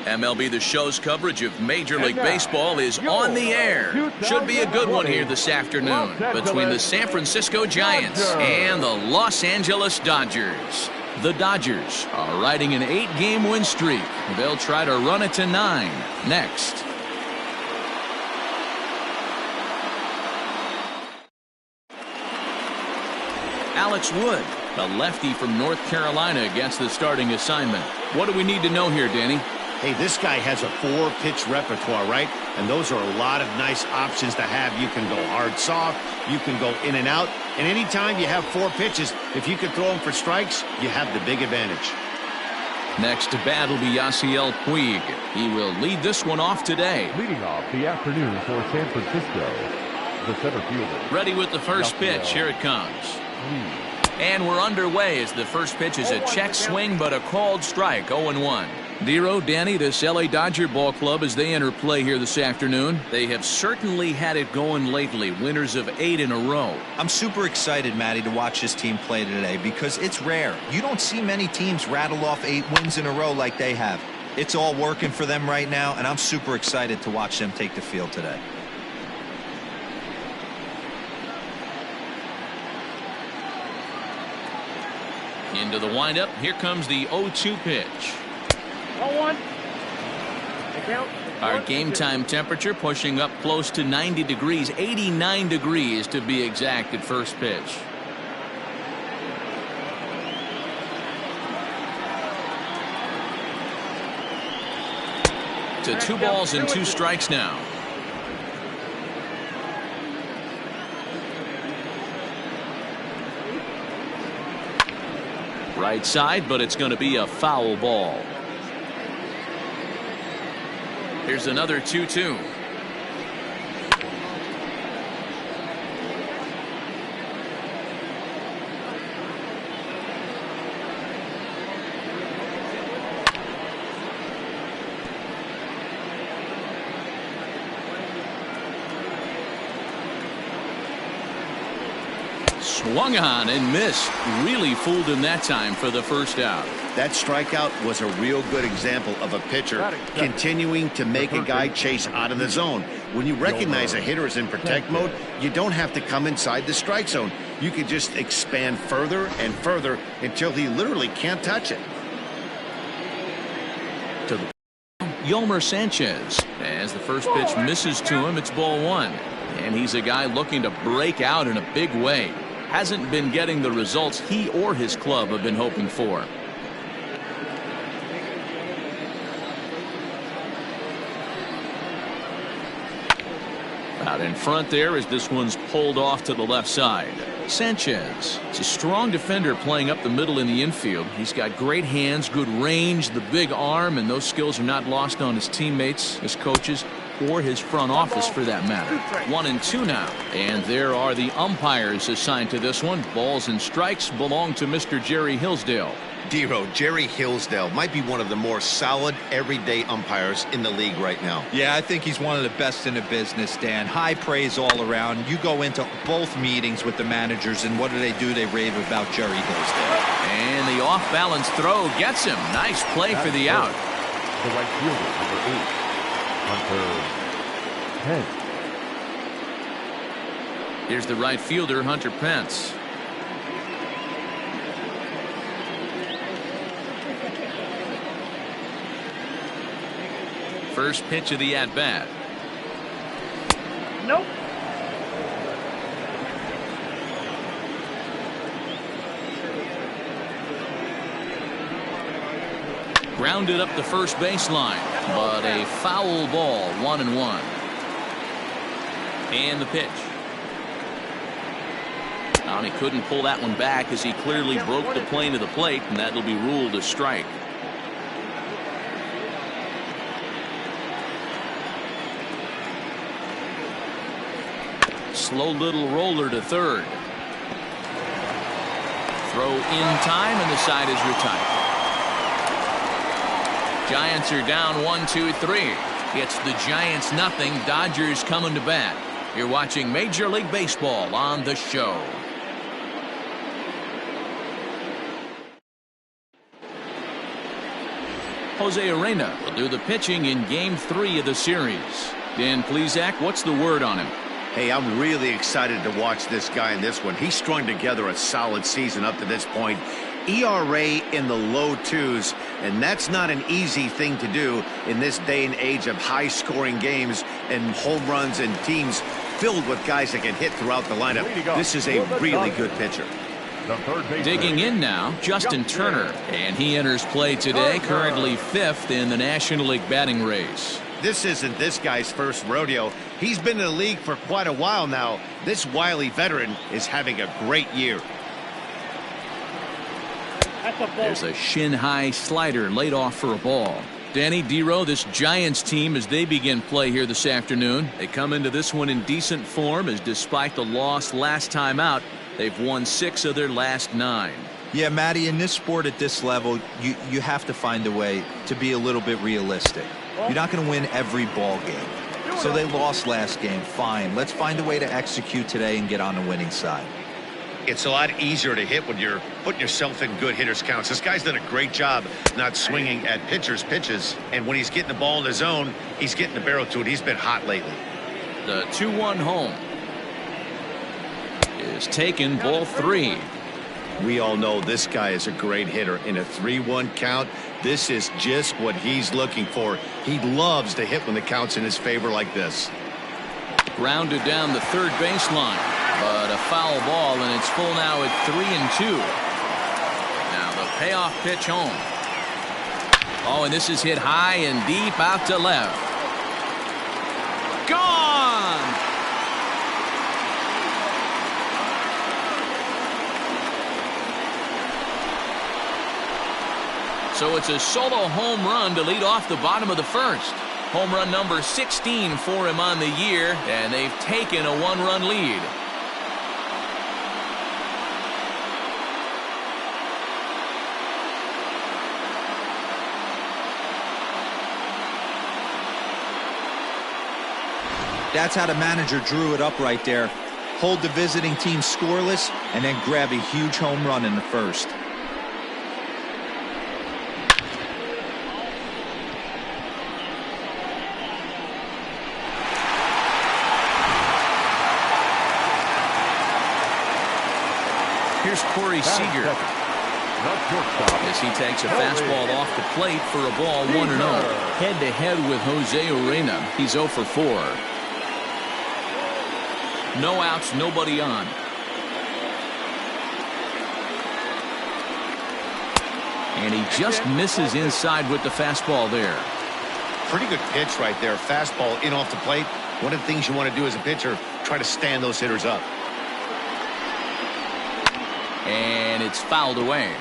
MLB The Show's coverage of Major League Baseball is on the air. Should be a good one here this afternoon between the San Francisco Giants and the Los Angeles Dodgers. The Dodgers are riding an 8-game win streak. They'll try to run it to 9 next. Alex Wood, a lefty from North Carolina, against the starting assignment. What do we need to know here, Danny? Hey, this guy has a 4-pitch repertoire, right? And those are a lot of nice options to have. You can go hard, soft. You can go in and out. And anytime you have 4 pitches, if you can throw them for strikes, you have the big advantage. Next to bat will be Yasiel Puig. He will lead this one off today. Leading off the afternoon for San Francisco, the center fielder. Ready with the first pitch. Here it comes. And we're underway as the first pitch is a check swing, but a called strike, 0-1. Dero, Danny, this LA Dodger ball club as they enter play here this afternoon. They have certainly had it going lately, winners of 8 in a row. I'm super excited, Matty, to watch this team play today because it's rare. You don't see many teams rattle off 8 wins in a row like they have. It's all working for them right now, and I'm super excited to watch them take the field today. Into the windup. Here comes the 0-2 pitch. 0-1. Our game time temperature pushing up close to 90 degrees, 89 degrees to be exact at first pitch. To 2 balls and 2 strikes now. Right side, but it's going to be a foul ball. Here's another 2-2. Swung on and missed. Really fooled him that time for the first out. That strikeout was a real good example of a pitcher continuing to make a guy chase out of the zone. When you recognize a hitter is in protect mode, you don't have to come inside the strike zone. You can just expand further and further until he literally can't touch it. To the Yolmer Sanchez. As the first pitch misses to him, it's ball 1. And he's a guy looking to break out in a big way. Hasn't been getting the results he or his club have been hoping for. Out in front there as this one's pulled off to the left side. Sanchez is a strong defender playing up the middle in the infield. He's got great hands, good range, the big arm, and those skills are not lost on his teammates, his coaches, or his front office for that matter. 1-2 now. And there are the umpires assigned to this one. Balls and strikes belong to Mr. Jerry Hillsdale. Dero, Jerry Hillsdale might be one of the more solid everyday umpires in the league right now. Yeah, I think he's one of the best in the business, Dan. High praise all around. You go into both meetings with the managers, and what do? They rave about Jerry Hillsdale. And the off-balance throw gets him. Nice play for the out. The right fielder, number 8, Hunter Pence. Here's the right fielder, Hunter Pence. First pitch of the at-bat. Nope. Grounded up the first baseline, but a foul ball, 1-1. And the pitch. He couldn't pull that one back as he clearly broke the plane of the plate, and that'll be ruled a strike. Slow little roller to third. Throw in time, and the side is retired. Giants are down 1-2-3. It's the Giants nothing. Dodgers coming to bat. You're watching Major League Baseball on The Show. Jose Arena will do the pitching in Game 3 of the series. Dan Plesac, what's the word on him? Hey, I'm really excited to watch this guy in this one. He's strung together a solid season up to this point. ERA in the low 2s, and that's not an easy thing to do in this day and age of high-scoring games and home runs and teams filled with guys that can hit throughout the lineup. This is a really good pitcher. Digging in now, Justin Turner, and he enters play today, currently 5th in the National League batting race. This isn't this guy's first rodeo. He's been in the league for quite a while now. This wily veteran is having a great year. There's a shin-high slider laid off for a ball. Danny Dero, this Giants team, as they begin play here this afternoon, they come into this one in decent form, as despite the loss last time out, they've won 6 of their last 9. Yeah, Matty, in this sport at this level, you have to find a way to be a little bit realistic. You're not going to win every ball game. So they lost last game. Fine. Let's find a way to execute today and get on the winning side. It's a lot easier to hit when you're putting yourself in good hitters' counts. This guy's done a great job not swinging at pitchers' pitches. And when he's getting the ball in the zone, he's getting the barrel to it. He's been hot lately. The 2-1 home is taken, ball 3. We all know this guy is a great hitter. In a 3-1 count, this is just what he's looking for. He loves to hit when the count's in his favor like this. Grounded down the third baseline, but a foul ball, and it's full now at 3-2. Now the payoff pitch home. Oh, and this is hit high and deep out to left. Gone! So it's a solo home run to lead off the bottom of the first. Home run number 16 for him on the year, and they've taken a 1-run lead. That's how the manager drew it up right there. Hold the visiting team scoreless and then grab a huge home run in the first. Here's Corey Seager as he takes a fastball off the plate for a ball, 1-0. Head-to-head with Jose Arena. He's 0 for 4. No outs, nobody on. And he just misses inside with the fastball there. Pretty good pitch right there. Fastball in off the plate. One of the things you want to do as a pitcher, try to stand those hitters up. And it's fouled away.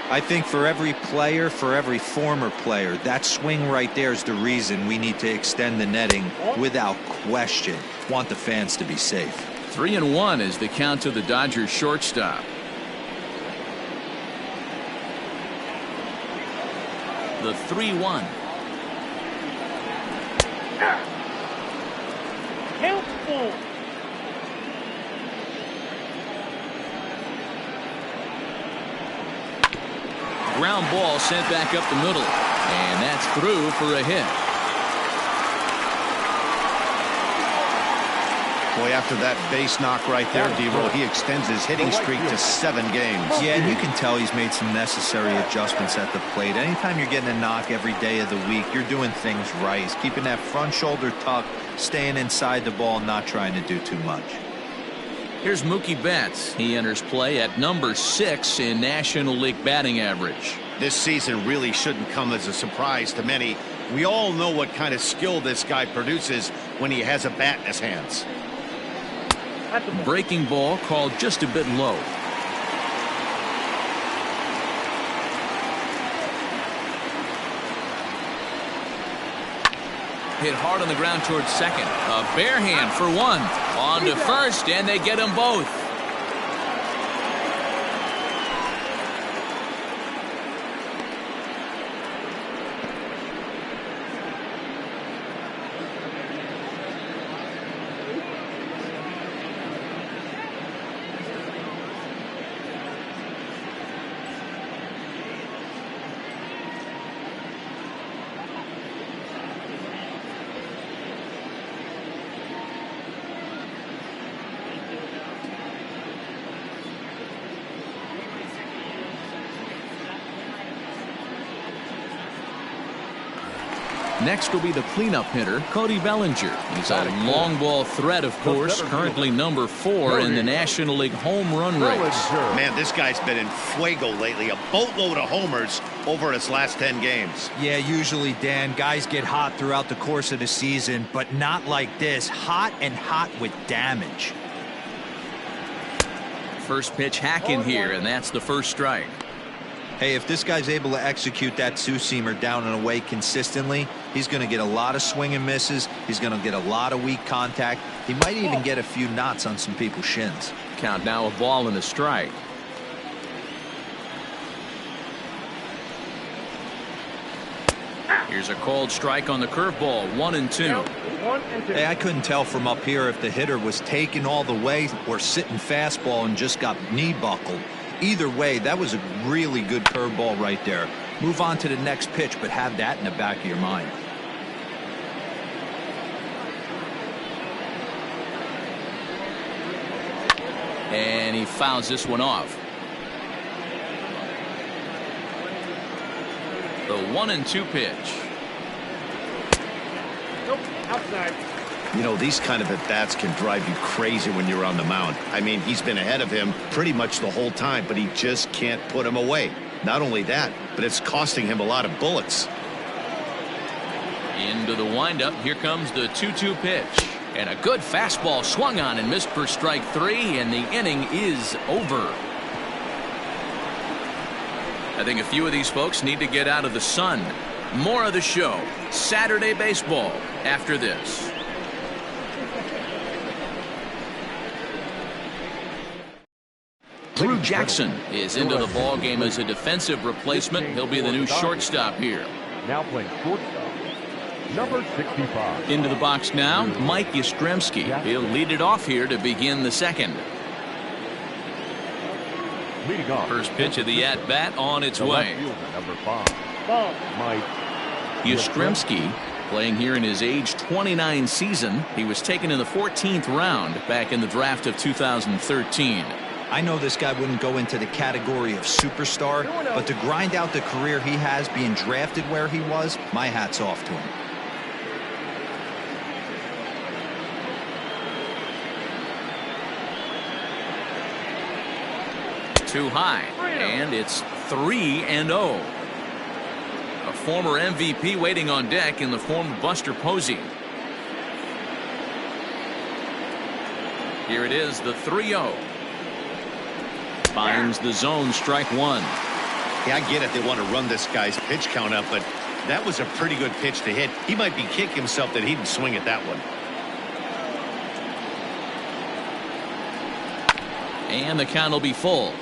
I think for every player, for every former player, that swing right there is the reason we need to extend the netting without question. Want the fans to be safe. 3-1 is the count to the Dodgers shortstop. The 3-1. Helpful. Ground ball sent back up the middle, and that's through for a hit. Boy, after that base knock right there, Dero, he extends his hitting streak to 7 games. Yeah, and you can tell he's made some necessary adjustments at the plate. Anytime you're getting a knock every day of the week, you're doing things right. He's keeping that front shoulder tucked, staying inside the ball, not trying to do too much. Here's Mookie Betts. He enters play at number 6 in National League batting average. This season really shouldn't come as a surprise to many. We all know what kind of skill this guy produces when he has a bat in his hands. Breaking ball called just a bit low. Hit hard on the ground towards second. A bare hand for 1. On to first, and they get them both. Next will be the cleanup hitter, Cody Bellinger. He's a long ball threat, of course, currently number 4 in the National League home run race. Man, this guy's been in fuego lately. A boatload of homers over his last 10 games. Yeah, usually, Dan, guys get hot throughout the course of the season, but not like this. Hot and hot with damage. First pitch hacking here, and that's the first strike. Hey, if this guy's able to execute that two-seamer down and away consistently, he's going to get a lot of swing and misses. He's going to get a lot of weak contact. He might even get a few knots on some people's shins. Count now a ball and a strike. Here's a called strike on the curveball, 1-2. Hey, I couldn't tell from up here if the hitter was taking all the way or sitting fastball and just got knee buckled. Either way, that was a really good curveball right there. Move on to the next pitch, but have that in the back of your mind. And he fouls this one off. The 1-2 pitch. Nope, outside. You know, these kind of at-bats can drive you crazy when you're on the mound. I mean, he's been ahead of him pretty much the whole time, but he just can't put him away. Not only that, but it's costing him a lot of bullets. Into the windup. Here comes the 2-2 pitch. And a good fastball swung on and missed for strike 3, and the inning is over. I think a few of these folks need to get out of the sun. More of the show, Saturday Baseball, after this. Drew Jackson is into the ball game as a defensive replacement. He'll be the new shortstop here. Now playing shortstop, number 65. Into the box now, Mike Yastrzemski. He'll lead it off here to begin the second. Leading off. First pitch of the at-bat on its way. Number 5. Mike Yastrzemski playing here in his age 29 season. He was taken in the 14th round back in the draft of 2013. I know this guy wouldn't go into the category of superstar, but to grind out the career he has being drafted where he was, my hat's off to him. Too high, and it's 3-0. A former MVP waiting on deck in the form of Buster Posey. Here it is, the 3-0. Finds the zone, strike 1. Yeah, I get it. They want to run this guy's pitch count up, but that was a pretty good pitch to hit. He might be kicking himself that he didn't swing at that one. And the count will be full.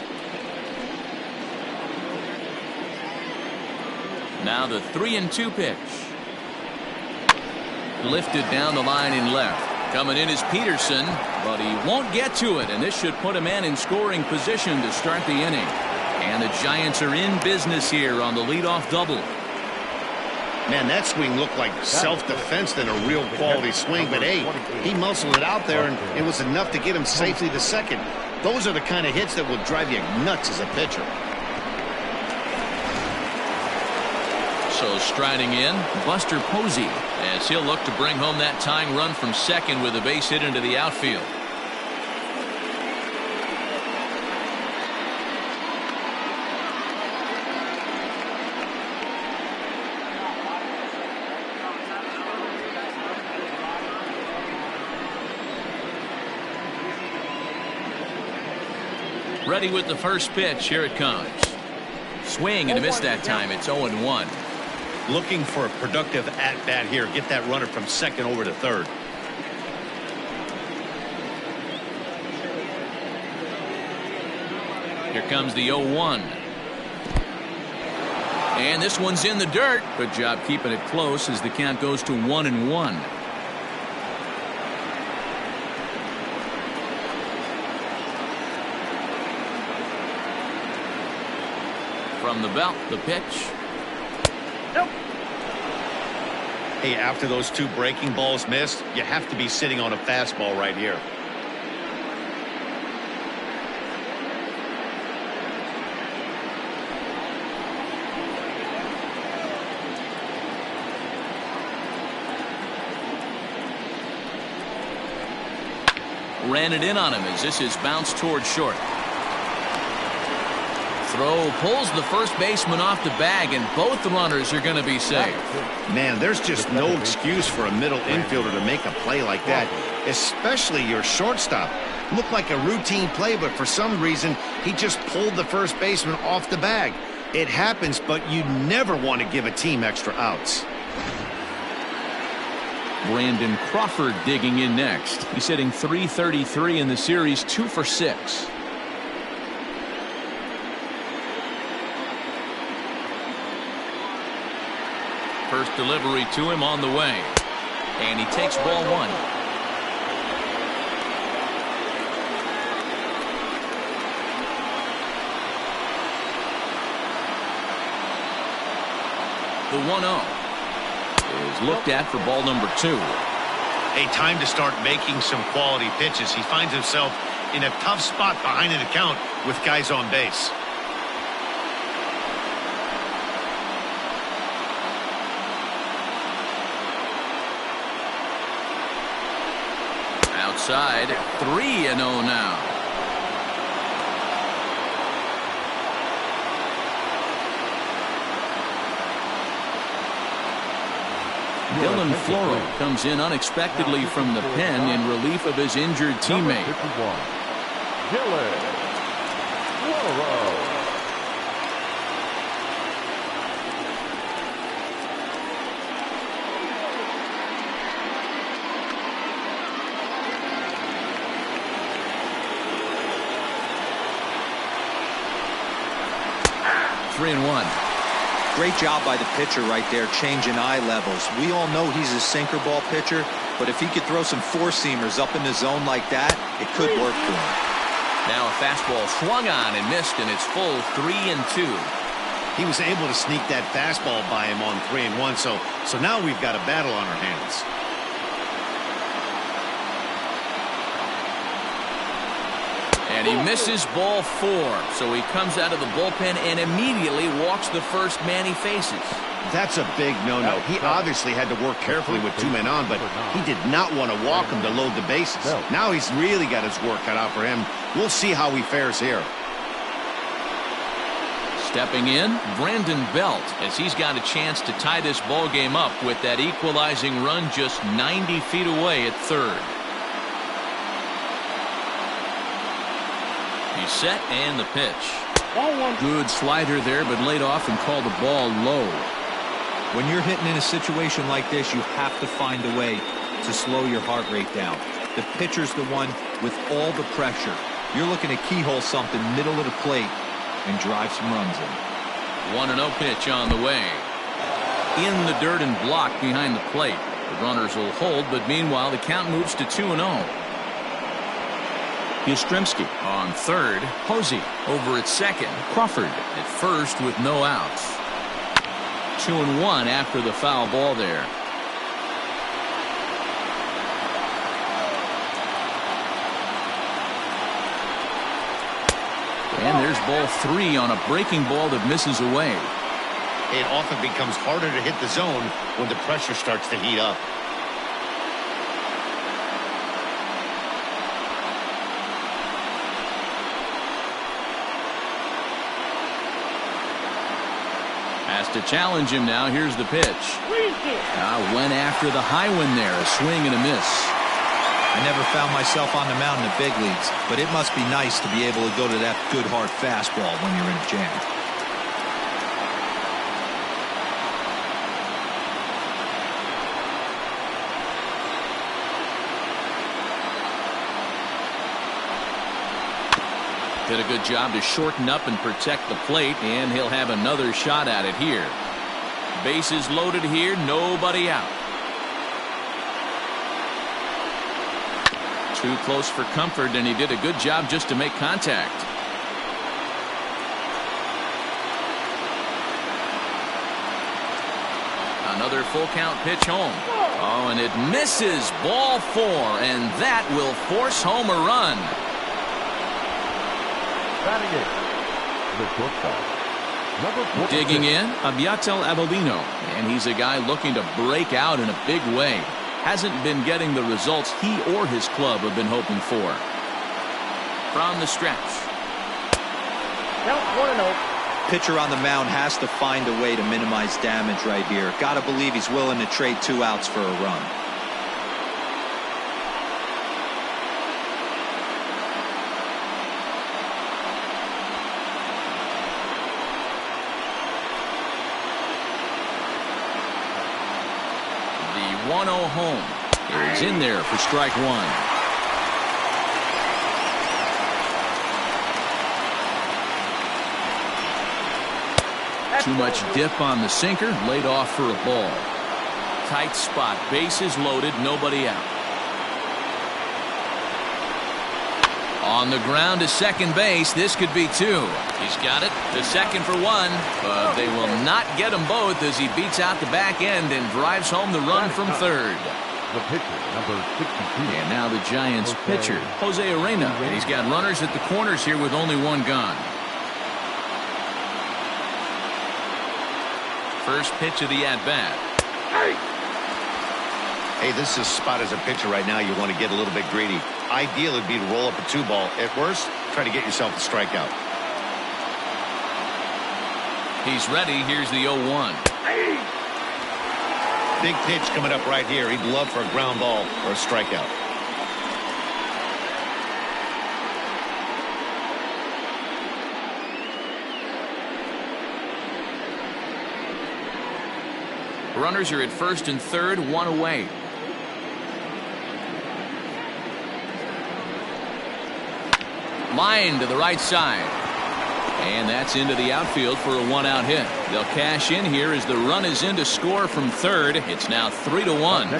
Now the 3-2 pitch. Lifted down the line in left. Coming in is Peterson, but he won't get to it, and this should put a man in scoring position to start the inning. And the Giants are in business here on the leadoff double. Man, that swing looked like self-defense than a real quality swing, but hey, he muscled it out there, and it was enough to get him safely to second. Those are the kind of hits that will drive you nuts as a pitcher. So striding in, Buster Posey, as he'll look to bring home that tying run from second with a base hit into the outfield. Ready with the first pitch. Here it comes. Swing and a miss that time. It's 0-1. Looking for a productive at-bat here. Get that runner from second over to third. Here comes the 0-1. And this one's in the dirt. Good job keeping it close as the count goes to 1-1. From the belt, the pitch. Nope. Hey, after those two breaking balls missed, you have to be sitting on a fastball right here. Ran it in on him as this is bounced towards short. Throw pulls the first baseman off the bag, and both runners are going to be safe. Man, there's just no excuse for a middle infielder to make a play like that, especially your shortstop. Looked like a routine play, but for some reason, he just pulled the first baseman off the bag. It happens, but you never want to give a team extra outs. Brandon Crawford digging in next. He's hitting .333 in the series, 2 for 6. First delivery to him on the way. And he takes ball 1. The 1-0 is looked at for ball number 2. A time to start making some quality pitches. He finds himself in a tough spot behind an account with guys on base. Outside, 3-0 now. Dylan Floro comes in unexpectedly from the pen in relief of his injured teammate. Dylan Floro. 3-1. Great job by the pitcher right there, changing eye levels. We all know he's a sinker ball pitcher, but if he could throw some four-seamers up in the zone like that, it could work for him. Now a fastball swung on and missed, and it's full 3-2. He was able to sneak that fastball by him on 3-1, so now we've got a battle on our hands. And he misses ball 4, so he comes out of the bullpen and immediately walks the first man he faces. That's a big no-no. He obviously had to work carefully with 2 men on, but he did not want to walk him to load the bases. Now he's really got his work cut out for him. We'll see how he fares here. Stepping in, Brandon Belt, as he's got a chance to tie this ball game up with that equalizing run just 90 feet away at third. He's set and the pitch. Good slider there, but laid off and called the ball low. When you're hitting in a situation like this, you have to find a way to slow your heart rate down. The pitcher's the one with all the pressure. You're looking to keyhole something middle of the plate and drive some runs in. 1-0 pitch on the way. In the dirt and blocked behind the plate. The runners will hold, but meanwhile the count moves to 2-0. Yastrzemski on third. Posey over at second. Crawford at first with no outs. 2-1 after the foul ball there. And there's ball 3 on a breaking ball that misses away. It often becomes harder to hit the zone when the pressure starts to heat up. Has to challenge him now. Here's the pitch. Went after the high one there. A swing and a miss. I never found myself on the mound in the big leagues, but it must be nice to be able to go to that good hard fastball when you're in a jam. Did a good job to shorten up and protect the plate, and he'll have another shot at it here. Bases loaded here, nobody out. Too close for comfort, and he did a good job just to make contact. Another full count pitch home. Oh, and it misses ball 4, and that will force home a run. Batting it, the shortstop, number 46. Digging in, Abiatel Avelino, and he's a guy looking to break out in a big way. hasn't been getting the results he or his club have been hoping for. From the stretch. Count 1-0. Pitcher on the mound has to find a way to minimize damage right here. Gotta believe he's willing to trade 2 outs for a run. The 1-0 home is in there for strike 1. Too much dip on the sinker, laid off for a ball. Tight spot, bases loaded, nobody out. On the ground to second base, this could be 2. He's got it to second for 1, but they will not get them both as he beats out the back end and drives home the run from third. The pitcher, number 62. And now the Giants pitcher, Jose Arena, and he's got runners at the corners here with only 1 gone. First pitch of the at-bat. Hey, this is a spot as a pitcher right now. You want to get a little bit greedy. Ideal would be to roll up a 2-ball. At worst, try to get yourself a strikeout. He's ready. Here's the 0-1. Big pitch coming up right here. He'd love for a ground ball or a strikeout. Runners are at first and third, 1 away. Line to the right side. And that's into the outfield for a 1-out hit. They'll cash in here as the run is in to score from third. It's now 3-1.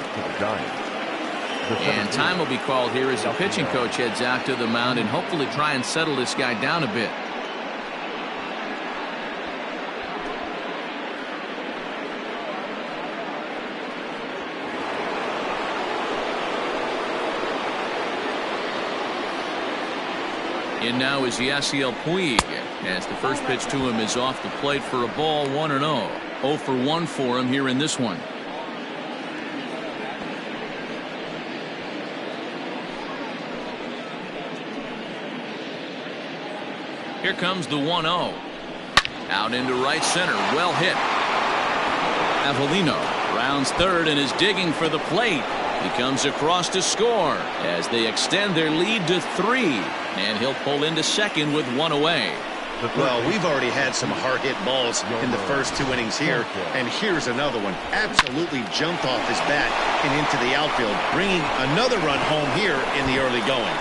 And time will be called here as the pitching coach heads out to the mound and hopefully try and settle this guy down a bit. In now is Yasiel Puig as the first pitch to him is off the plate for a ball. 1-0. 0 for 1 for him here in this one. Here comes the 1-0. Out into right center. Well hit. Avelino rounds third and is digging for the plate. He comes across to score as they extend their lead to 3. And he'll pull into second with 1 away. Well, we've already had some hard-hit balls in the first 2 innings here. And here's another one. Absolutely jumped off his bat and into the outfield, bringing another run home here in the early going.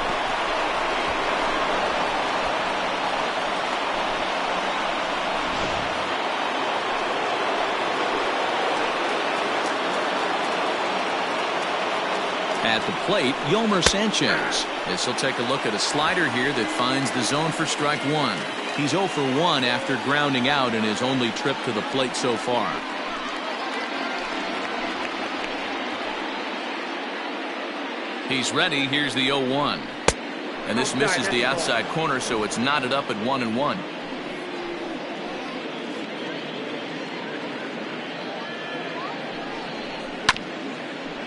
At the plate, Yolmer Sanchez. This will take a look at a slider here that finds the zone for strike 1. He's 0 for 1 after grounding out in his only trip to the plate so far. He's ready. Here's the 0-1. And this misses the outside corner, so it's knotted up at 1-1.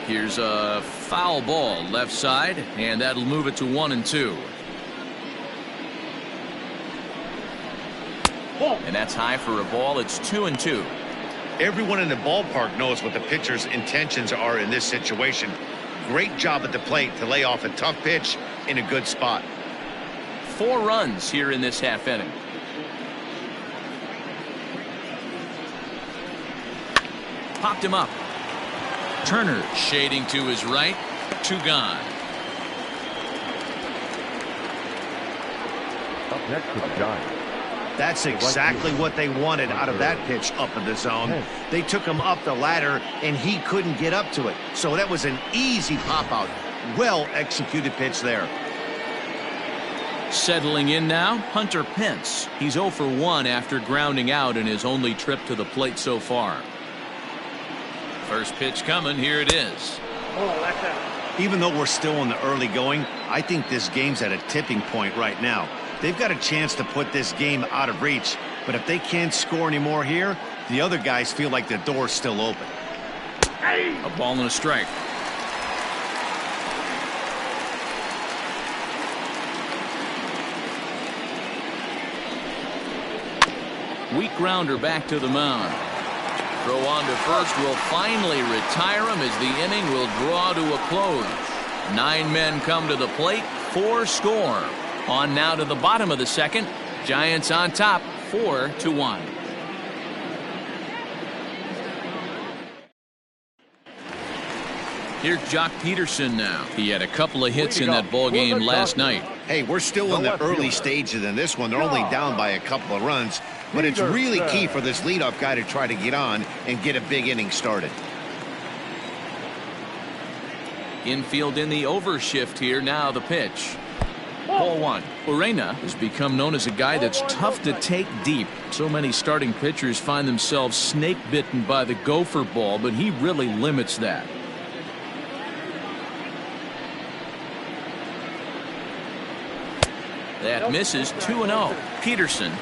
Here's a foul ball left side, and that'll move it to 1-2. And that's high for a ball. It's 2-2. Everyone in the ballpark knows what the pitcher's intentions are in this situation. Great job at the plate to lay off a tough pitch in a good spot. 4 runs here in this half inning. Popped him up. Turner shading to his right. 2 gone. Up next to the Giants. That's exactly what they wanted out of that pitch up in the zone. They took him up the ladder, and he couldn't get up to it. So that was an easy pop-out. Well-executed pitch there. Settling in now, Hunter Pence. He's 0 for 1 after grounding out in his only trip to the plate so far. First pitch coming. Here it is. Even though we're still in the early going, I think this game's at a tipping point right now. They've got a chance to put this game out of reach, but if they can't score anymore here, the other guys feel like the door's still open. A ball and a strike. Weak grounder back to the mound. Throw on to first will finally retire him as the inning will draw to a close. 9 men come to the plate, 4 score. On now to the bottom of the second. Giants on top, 4-1. Here's Jock Peterson now. He had a couple of hits in that ball game last night. Hey, we're still in the early stages in this one. They're only down by a couple of runs, but it's really key for this leadoff guy to try to get on and get a big inning started. Infield in the overshift here. Now the pitch. Ball 1. Urena has become known as a guy that's tough to take deep. So many starting pitchers find themselves snake bitten by the gopher ball, but he really limits that. That misses. 2-0. Peterson,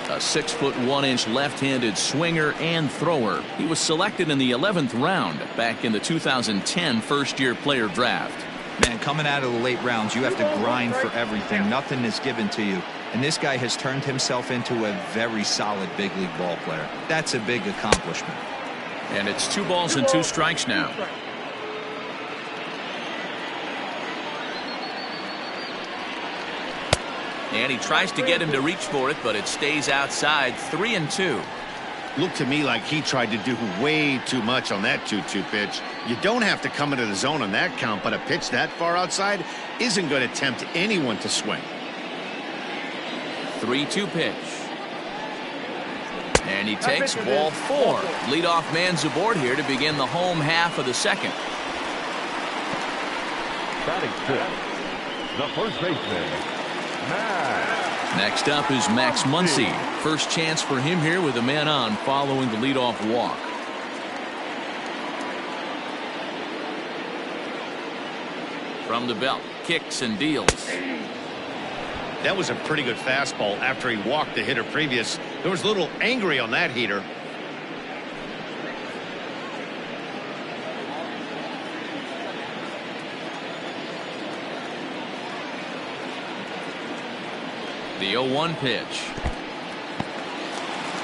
a 6'1" left-handed swinger and thrower. He was selected in the 11th round back in the 2010 first-year player draft. Man, coming out of the late rounds, you have to grind for everything. Nothing is given to you. And this guy has turned himself into a very solid big league ball player. That's a big accomplishment. And it's 2 balls and 2 strikes now. And he tries to get him to reach for it, but it stays outside. 3-2. Looked to me like he tried to do way too much on that 2-2 pitch. You don't have to come into the zone on that count, but a pitch that far outside isn't going to tempt anyone to swing. 3-2 pitch. And he takes ball 4. Leadoff man's aboard here to begin the home half of the second. Batting fifth, the first baseman, Next up is Max Muncy. First chance for him here with a man on following the leadoff walk. From the belt, kicks and deals. That was a pretty good fastball after he walked the hitter previous. There was a little angry on that heater. The 0-1 pitch.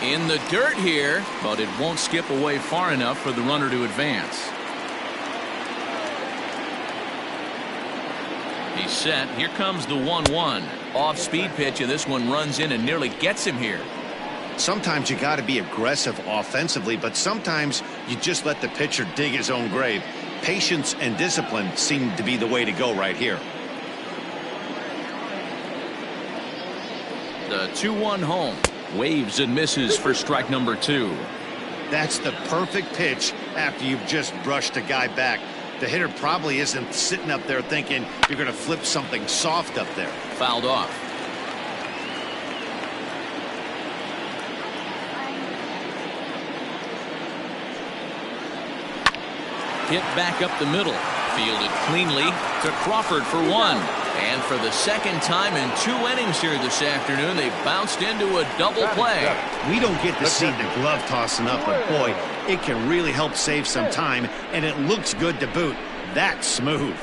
In the dirt here, but it won't skip away far enough for the runner to advance. He's set. Here comes the 1-1. Off-speed pitch, and this one runs in and nearly gets him here. Sometimes you got to be aggressive offensively, but sometimes you just let the pitcher dig his own grave. Patience and discipline seem to be the way to go right here. The 2-1 home. Waves and misses for strike number 2. That's the perfect pitch after you've just brushed a guy back. The hitter probably isn't sitting up there thinking you're going to flip something soft up there. Fouled off. Hit back up the middle. Fielded cleanly to Crawford for 1. And for the second time in 2 innings here this afternoon, they bounced into a double play. We don't get to see the glove tossing up, but boy, it can really help save some time, and it looks good to boot. That's smooth.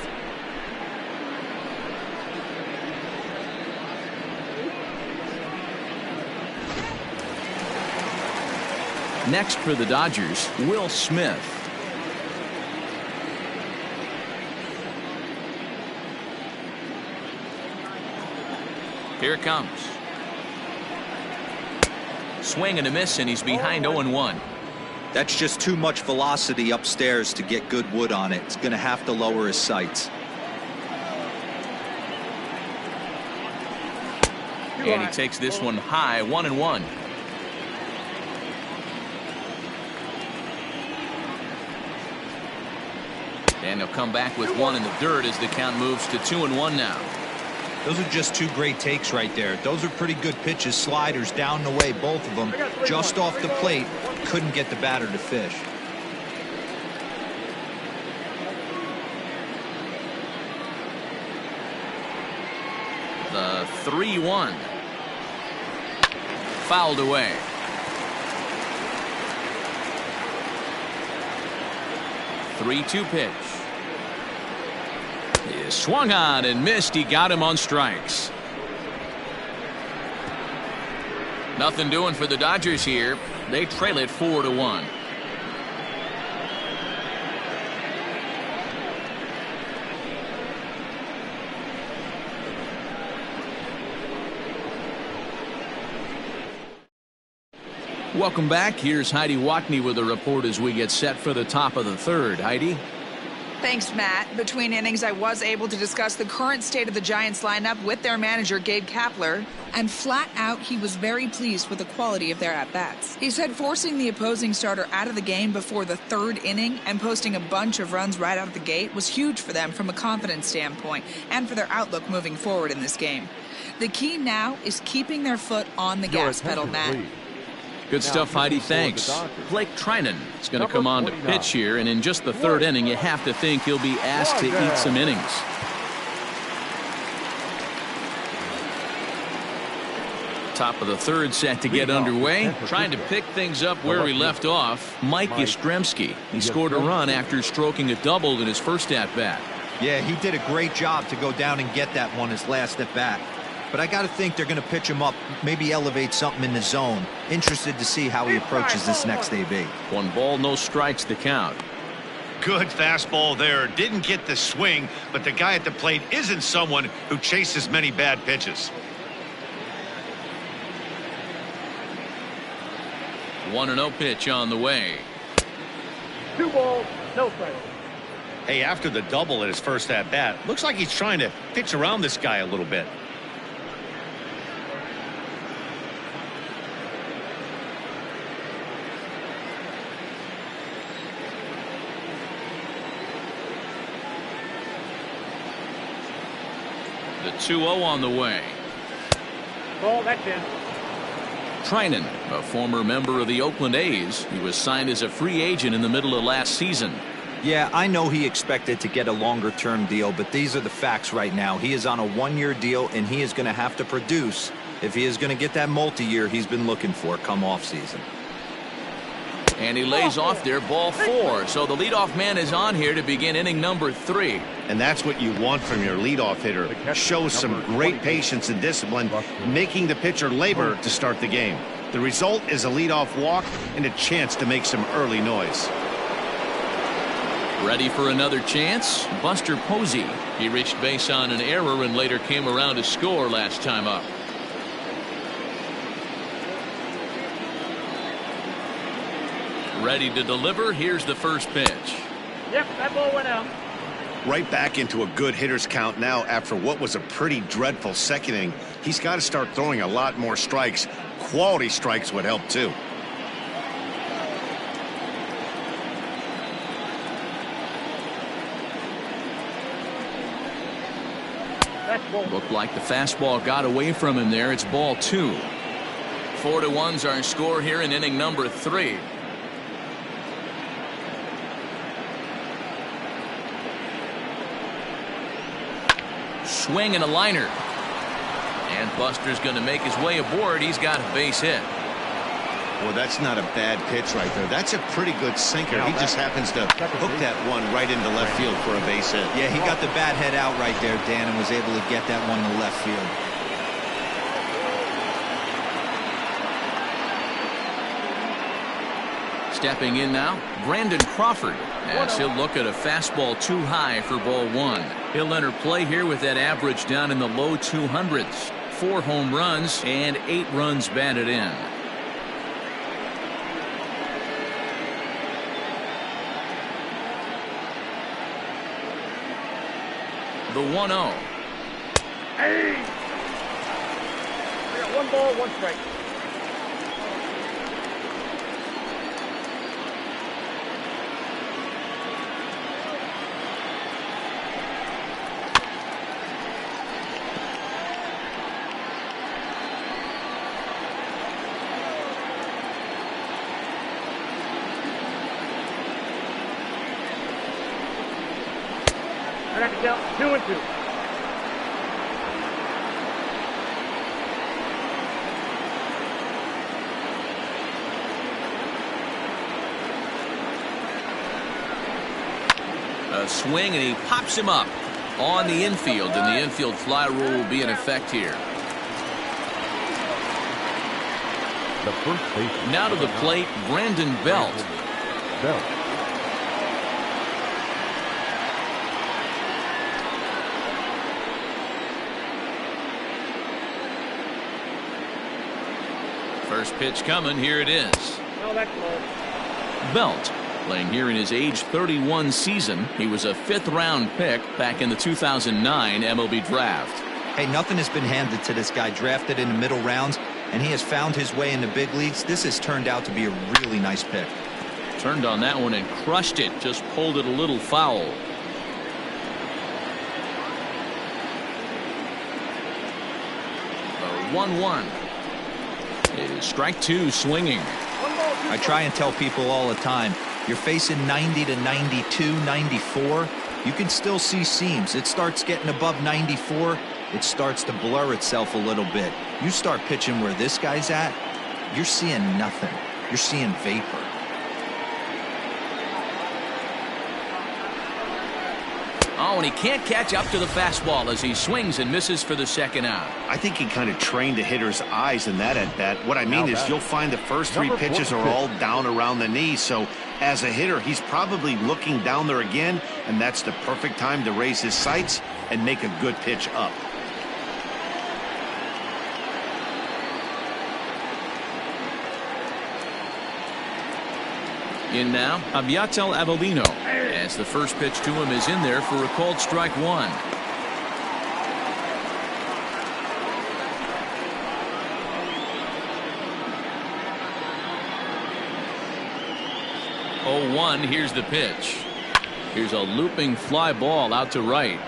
Next for the Dodgers, Will Smith. Here it comes. Swing and a miss, and he's behind 0-1. That's just too much velocity upstairs to get good wood on it. It's going to have to lower his sights. And he takes this one high, 1-1. And he'll come back with 1 in the dirt as the count moves to 2-1 now. Those are just 2 great takes right there. Those are pretty good pitches. Sliders down the way, both of them. Just off the plate. Couldn't get the batter to fish. The 3-1. Fouled away. The 3-2 pitch. He swung on and missed. He got him on strikes. Nothing doing for the Dodgers here. They trail it 4-1. Welcome back. Here's Heidi Watney with a report as we get set for the top of the third. Heidi? Thanks, Matt. Between innings, I was able to discuss the current state of the Giants lineup with their manager, Gabe Kapler, and flat out, he was very pleased with the quality of their at-bats. He said forcing the opposing starter out of the game before the third inning and posting a bunch of runs right out of the gate was huge for them from a confidence standpoint and for their outlook moving forward in this game. The key now is keeping their foot on the gas pedal, Matt. Good stuff, Heidi. Thanks. Blake Trinan is going to come on to pitch here, and in just the third inning, you have to think he'll be asked to eat some innings. Top of the third set to get underway. Trying to pick things up where we left off. Mike Yastrzemski. He scored a run after stroking a double in his first at-bat. Yeah, he did a great job to go down and get that one his last at-bat. But I got to think they're going to pitch him up, maybe elevate something in the zone. Interested to see how he approaches this next AB. 1 ball, no strikes to count. Good fastball there. Didn't get the swing, but the guy at the plate isn't someone who chases many bad pitches. 1-0 pitch on the way. 2 balls, no strikes. Hey, after the double at his first at-bat, looks like he's trying to pitch around this guy a little bit. The 2-0 on the way. Ball, that's in. Trinan, a former member of the Oakland A's. He was signed as a free agent in the middle of last season. Yeah, I know he expected to get a longer-term deal, but these are the facts right now. He is on a 1-year deal, and he is going to have to produce if he is going to get that multi-year he's been looking for come off-season. And he lays off there, ball 4. So the leadoff man is on here to begin inning number 3. And that's what you want from your leadoff hitter. Shows some great patience and discipline, making the pitcher labor to start the game. The result is a leadoff walk and a chance to make some early noise. Ready for another chance? Buster Posey. He reached base on an error and later came around to score last time up. Ready to deliver. Here's the first pitch. Yep, that ball went out. Right back into a good hitter's count now after what was a pretty dreadful second inning. He's got to start throwing a lot more strikes. Quality strikes would help too. Looked like the fastball got away from him there. It's ball 2. 4-1's our score here in inning number 3. Swing and a liner. And Buster's going to make his way aboard. He's got a base hit. Well, that's not a bad pitch right there. That's a pretty good sinker. He just happens to hook that one right into left field for a base hit. Yeah, he got the bat head out right there, Dan, and was able to get that one to left field. Stepping in now, Brandon Crawford, as he'll look at a fastball too high for ball 1. He'll enter play here with that average down in the low 200s. 4 home runs and 8 runs batted in. The 1-0. Hey! We got 1 ball, 1 strike. I got to count 2-2. A swing, and he pops him up on the infield, and the infield fly rule will be in effect here. the first baseman. Now to the plate, Brandon Belt. Belt. First pitch coming. Here it is. No, that's low. Belt playing here in his age 31 season. He was a 5th round pick back in the 2009 MLB draft. Hey, nothing has been handed to this guy. Drafted in the middle rounds, and he has found his way in the big leagues. This has turned out to be a really nice pick. Turned on that one and crushed it. Just pulled it a little foul. The 1-1. It is strike 2 swinging. I try and tell people all the time, you're facing 90 to 92, 94. You can still see seams. It starts getting above 94. It starts to blur itself a little bit. You start pitching where this guy's at, you're seeing nothing. You're seeing vapor. Oh, and he can't catch up to the fastball as he swings and misses for the second out. I think he kind of trained the hitter's eyes in that at bat. What I mean is you'll find the first 3 pitches are all down around the knee. So as a hitter, he's probably looking down there again, and that's the perfect time to raise his sights and make a good pitch up. In now, Abiatel Avellino, as the first pitch to him is in there for a called strike 1. 0-1. Here's the pitch. Here's a looping fly ball out to right.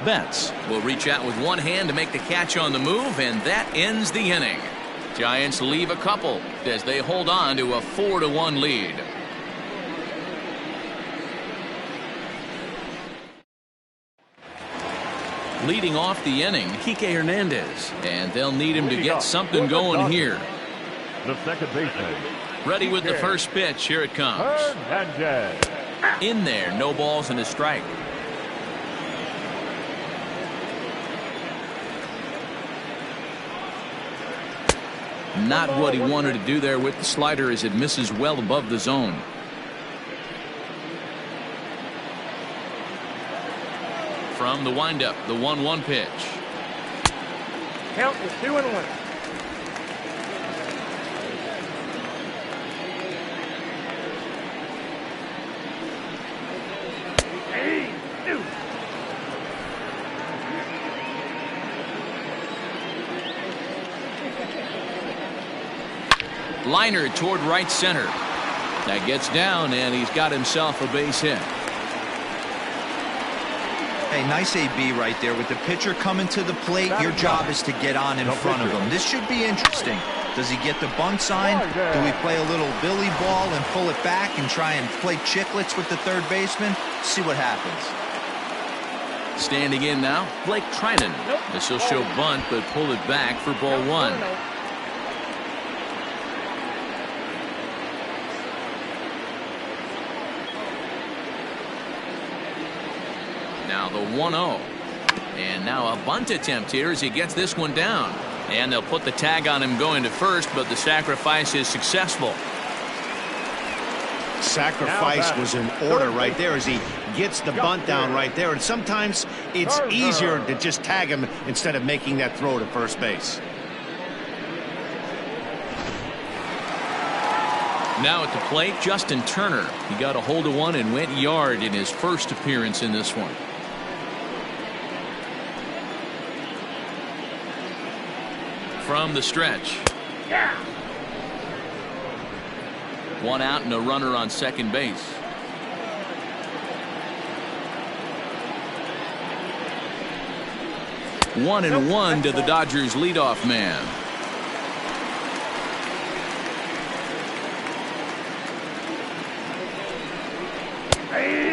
Betts will reach out with one hand to make the catch on the move, and that ends the inning. Giants leave a couple as they hold on to a 4-1 lead. Leading off the inning, Kike Hernandez, and they'll need him to get something going here. The second baseman. Ready with the first pitch. Here it comes. Hernandez. In there, no balls and a strike. Not what he wanted to do there with the slider as it misses well above the zone. From the windup, the 1-1 pitch. Count is 2-1. Liner toward right center. That gets down, and he's got himself a base hit. Hey, nice AB right there. With the pitcher coming to the plate, your job is to get on in front of him. This should be interesting. Does he get the bunt sign? Do we play a little billy ball and pull it back and try and play chicklets with the third baseman? See what happens. Standing in now, Blake Trinan. This will show bunt, but pull it back for ball 1. Now the 1-0. And now a bunt attempt here as he gets this one down. And they'll put the tag on him going to first, but the sacrifice is successful. Sacrifice was in order right there as he gets the bunt down right there. And sometimes it's easier to just tag him instead of making that throw to first base. Now at the plate, Justin Turner. He got a hold of one and went yard in his first appearance in this one. From the stretch. One out and a runner on second base. One and one to the Dodgers leadoff man.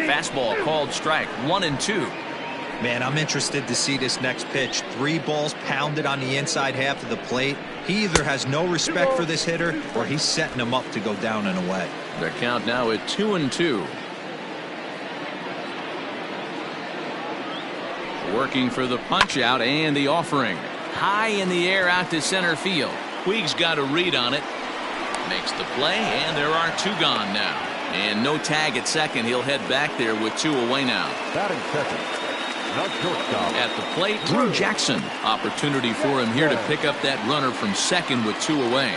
Fastball called strike. 1-2. Man, I'm interested to see this next pitch. 3 balls pounded on the inside half of the plate. He either has no respect for this hitter or he's setting him up to go down and away. Their count now at 2-2. Working for the punch out and the offering. High in the air out to center field. Puig's got a read on it. Makes the play, and there are 2 gone now. And no tag at second. He'll head back there with 2 away now. Batting second. At the plate, Drew Jackson. Opportunity for him here to pick up that runner from second with 2 away.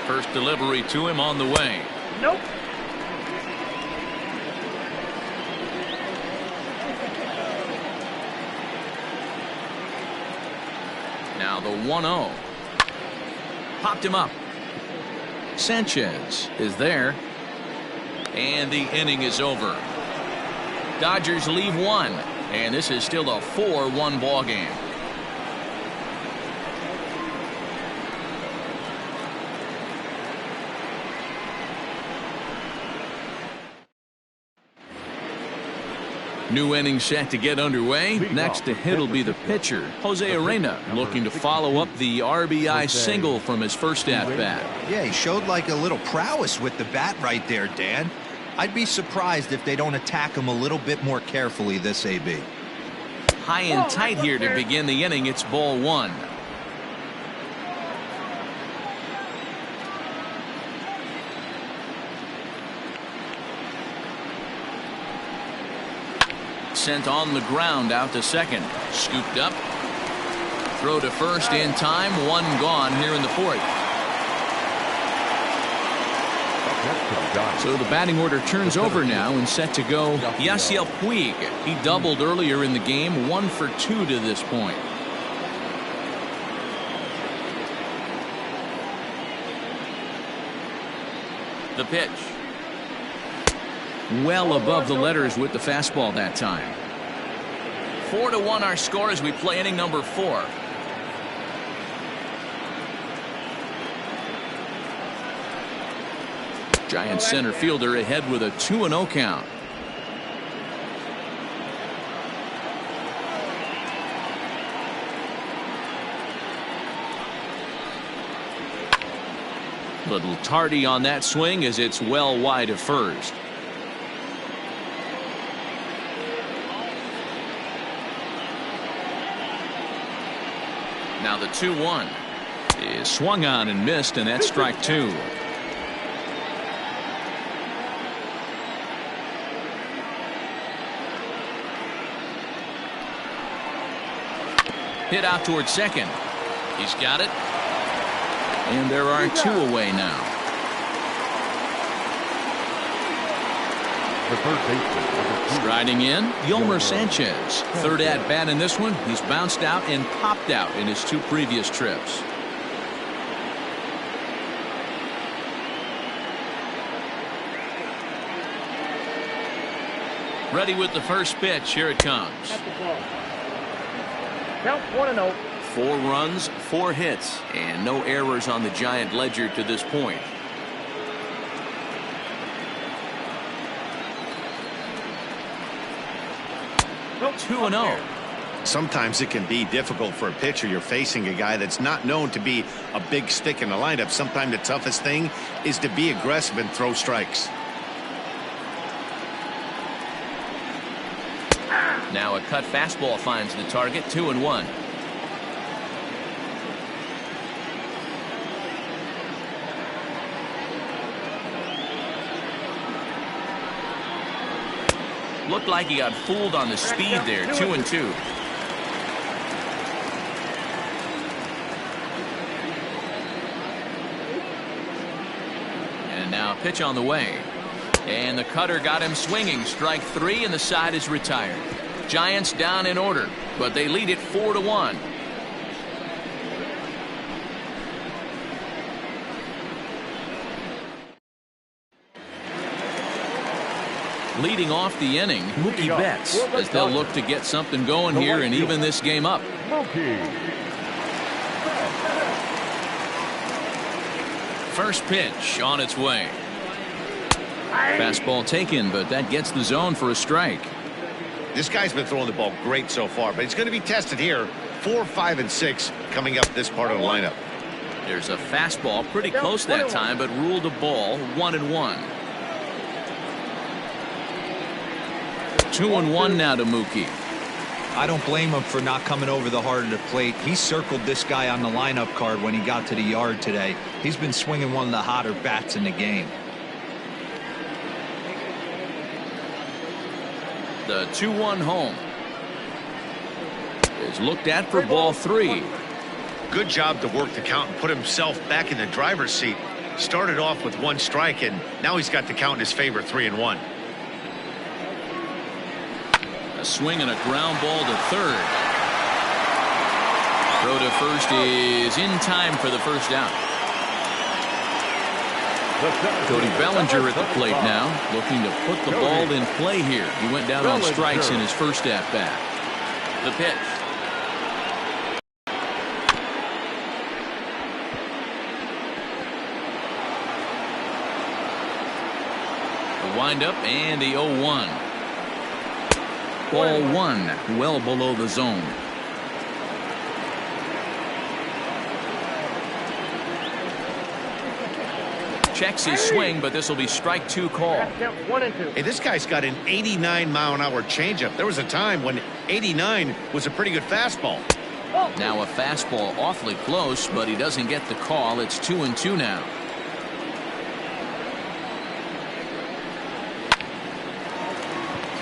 First delivery to him on the way. Nope. Now the 1-0. Popped him up. Sanchez is there. And the inning is over. Dodgers leave 1. And this is still a 4-1 ball game. New inning set to get underway. Next to hit will be the pitcher, Jose Arena, looking to follow up the RBI single from his first at-bat. Yeah, he showed like a little prowess with the bat right there, Dan. I'd be surprised if they don't attack him a little bit more carefully this AB. High and tight here to begin the inning. It's ball 1. Sent on the ground out to second. Scooped up. Throw to first in time. 1 gone here in the 4th. So the batting order turns over now and set to go Yasiel Puig. He doubled earlier in the game. 1 for 2 to this point. The pitch. Well above the letters with the fastball that time. 4-1 our score as we play inning number 4. Giant center fielder ahead with a 2-0 count. Little tardy on that swing as it's well wide of first. Now the 2-1 is swung on and missed, and that's strike 2. Hit out towards second. He's got it. And there are 2 away now. Striding in, Yolmer Sanchez. Third at bat in this one. He's bounced out and popped out in his 2 previous trips. Ready with the first pitch. Here it comes. Count 1-0. 4 runs, 4 hits, and no errors on the Giant ledger to this point. Nope. 2-0. Sometimes it can be difficult for a pitcher. You're facing a guy that's not known to be a big stick in the lineup. Sometimes the toughest thing is to be aggressive and throw strikes. Now a cut fastball finds the target. 2-1. Looked like he got fooled on the speed there. 2-2. And now a pitch on the way. And the cutter got him swinging. Strike 3, and the side is retired. Giants down in order, but they lead it 4-1. Leading off the inning, Mookie Betts, as they'll look to get something going here and even this game up. First pitch on its way. Fastball taken, but that gets the zone for a strike. This guy's been throwing the ball great so far, but he's going to be tested here. 4, 5, and 6 coming up this part of the lineup. There's a fastball pretty close that time, but ruled a ball. 1-1. 2-1 now to Mookie. I don't blame him for not coming over the heart of the plate. He circled this guy on the lineup card when he got to the yard today. He's been swinging one of the hotter bats in the game. The 2-1 home is looked at for ball 3. Good job to work the count and put himself back in the driver's seat. Started off with 1 strike, and now he's got the count in his favor, 3-1. A swing and a ground ball to third. Throw to first is in time for the first out. Cody Bellinger at the plate now, looking to put the ball in play here. He went down on strikes in his first at-bat. The pitch. The windup and the 0-1. Ball 1, well below the zone. Checks his swing, but this will be strike 2 call. Hey, this guy's got an 89-mile-an-hour changeup. There was a time when 89 was a pretty good fastball. Now a fastball awfully close, but he doesn't get the call. It's 2-2 now.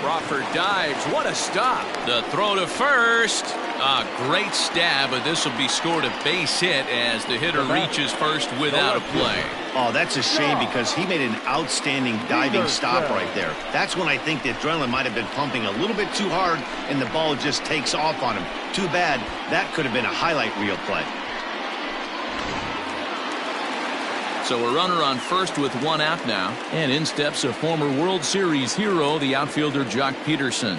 Crawford dives. What a stop. The throw to first. A great stab, but this will be scored a base hit as the hitter reaches first without a play. Oh, that's a shame because he made an outstanding diving stop right there. That's when I think the adrenaline might have been pumping a little bit too hard and the ball just takes off on him. Too bad. That could have been a highlight reel play. So a runner on first with 1 out now. And in steps a former World Series hero, the outfielder Jock Peterson.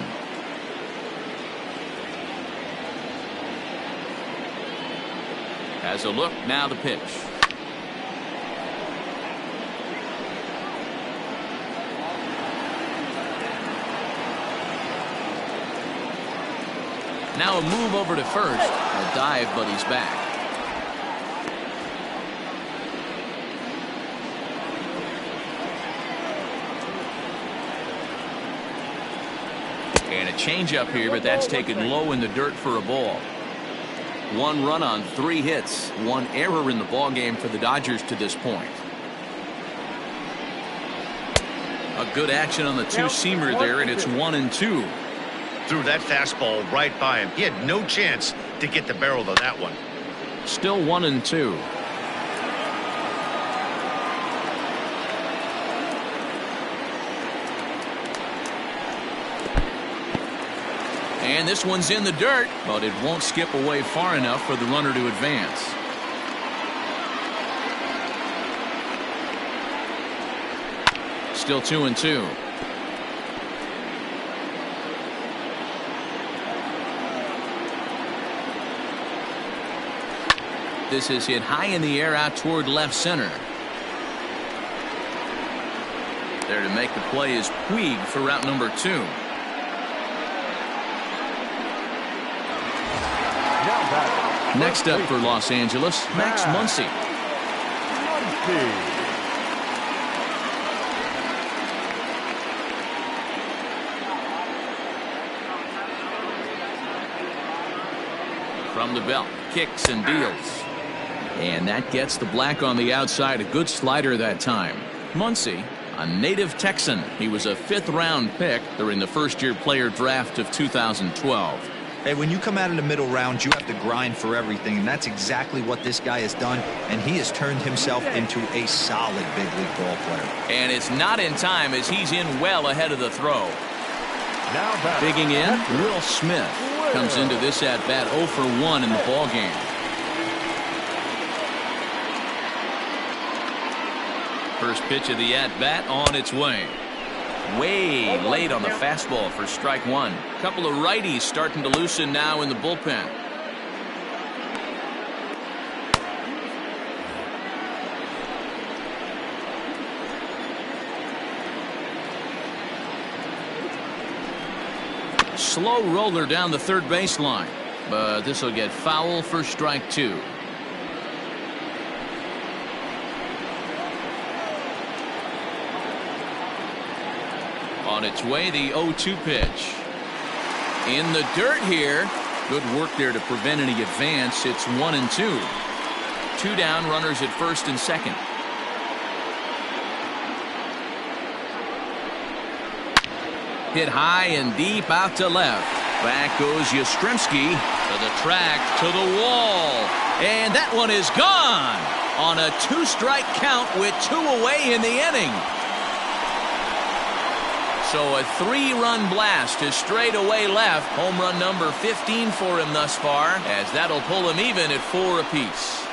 Has a look, now the pitch. Now a move over to first. A dive, but he's back. And a changeup here, but that's taken low in the dirt for a ball. 1 run on 3 hits, 1 error in the ballgame for the Dodgers to this point. A good action on the 2-seamer there, and it's 1-2. Threw that fastball right by him. He had no chance to get the barrel of that one. Still 1-2. And this one's in the dirt, but it won't skip away far enough for the runner to advance. Still 2-2. This is hit high in the air out toward left center. There to make the play is Puig for route number 2. Next up for Los Angeles, Max Muncy. From the belt, kicks and deals. And that gets the black on the outside. A good slider that time. Muncy, a native Texan. He was a 5th-round pick during the first-year player draft of 2012. Hey, when you come out of the middle round, you have to grind for everything, and that's exactly what this guy has done, and he has turned himself into a solid big league ball player. And it's not in time as he's in well ahead of the throw. Digging in, Will Smith comes into this at-bat 0 for 1 in the ballgame. First pitch of the at-bat on its way. Way late on the fastball for strike 1. Couple of righties starting to loosen now in the bullpen. Slow roller down the third baseline, but this will get foul for strike 2. On its way, the 0-2 pitch. In the dirt here. Good work there to prevent any advance. It's 1-2. 2 down, runners at first and second. Hit high and deep out to left. Back goes Yastrzemski to the track, to the wall. And that one is gone on a 2-strike count with 2 away in the inning. So a 3-run blast to straightaway left. Home run number 15 for him thus far, as that'll pull him even at 4 apiece.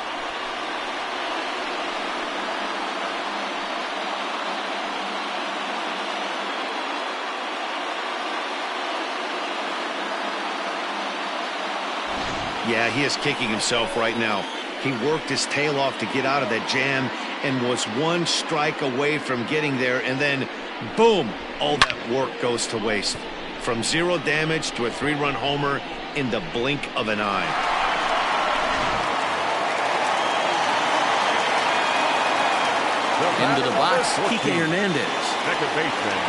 Yeah, he is kicking himself right now. He worked his tail off to get out of that jam and was 1 strike away from getting there, and then boom, all that work goes to waste. From 0 damage to a 3-run homer in the blink of an eye. Into the box, Kike Hernandez. Second baseman.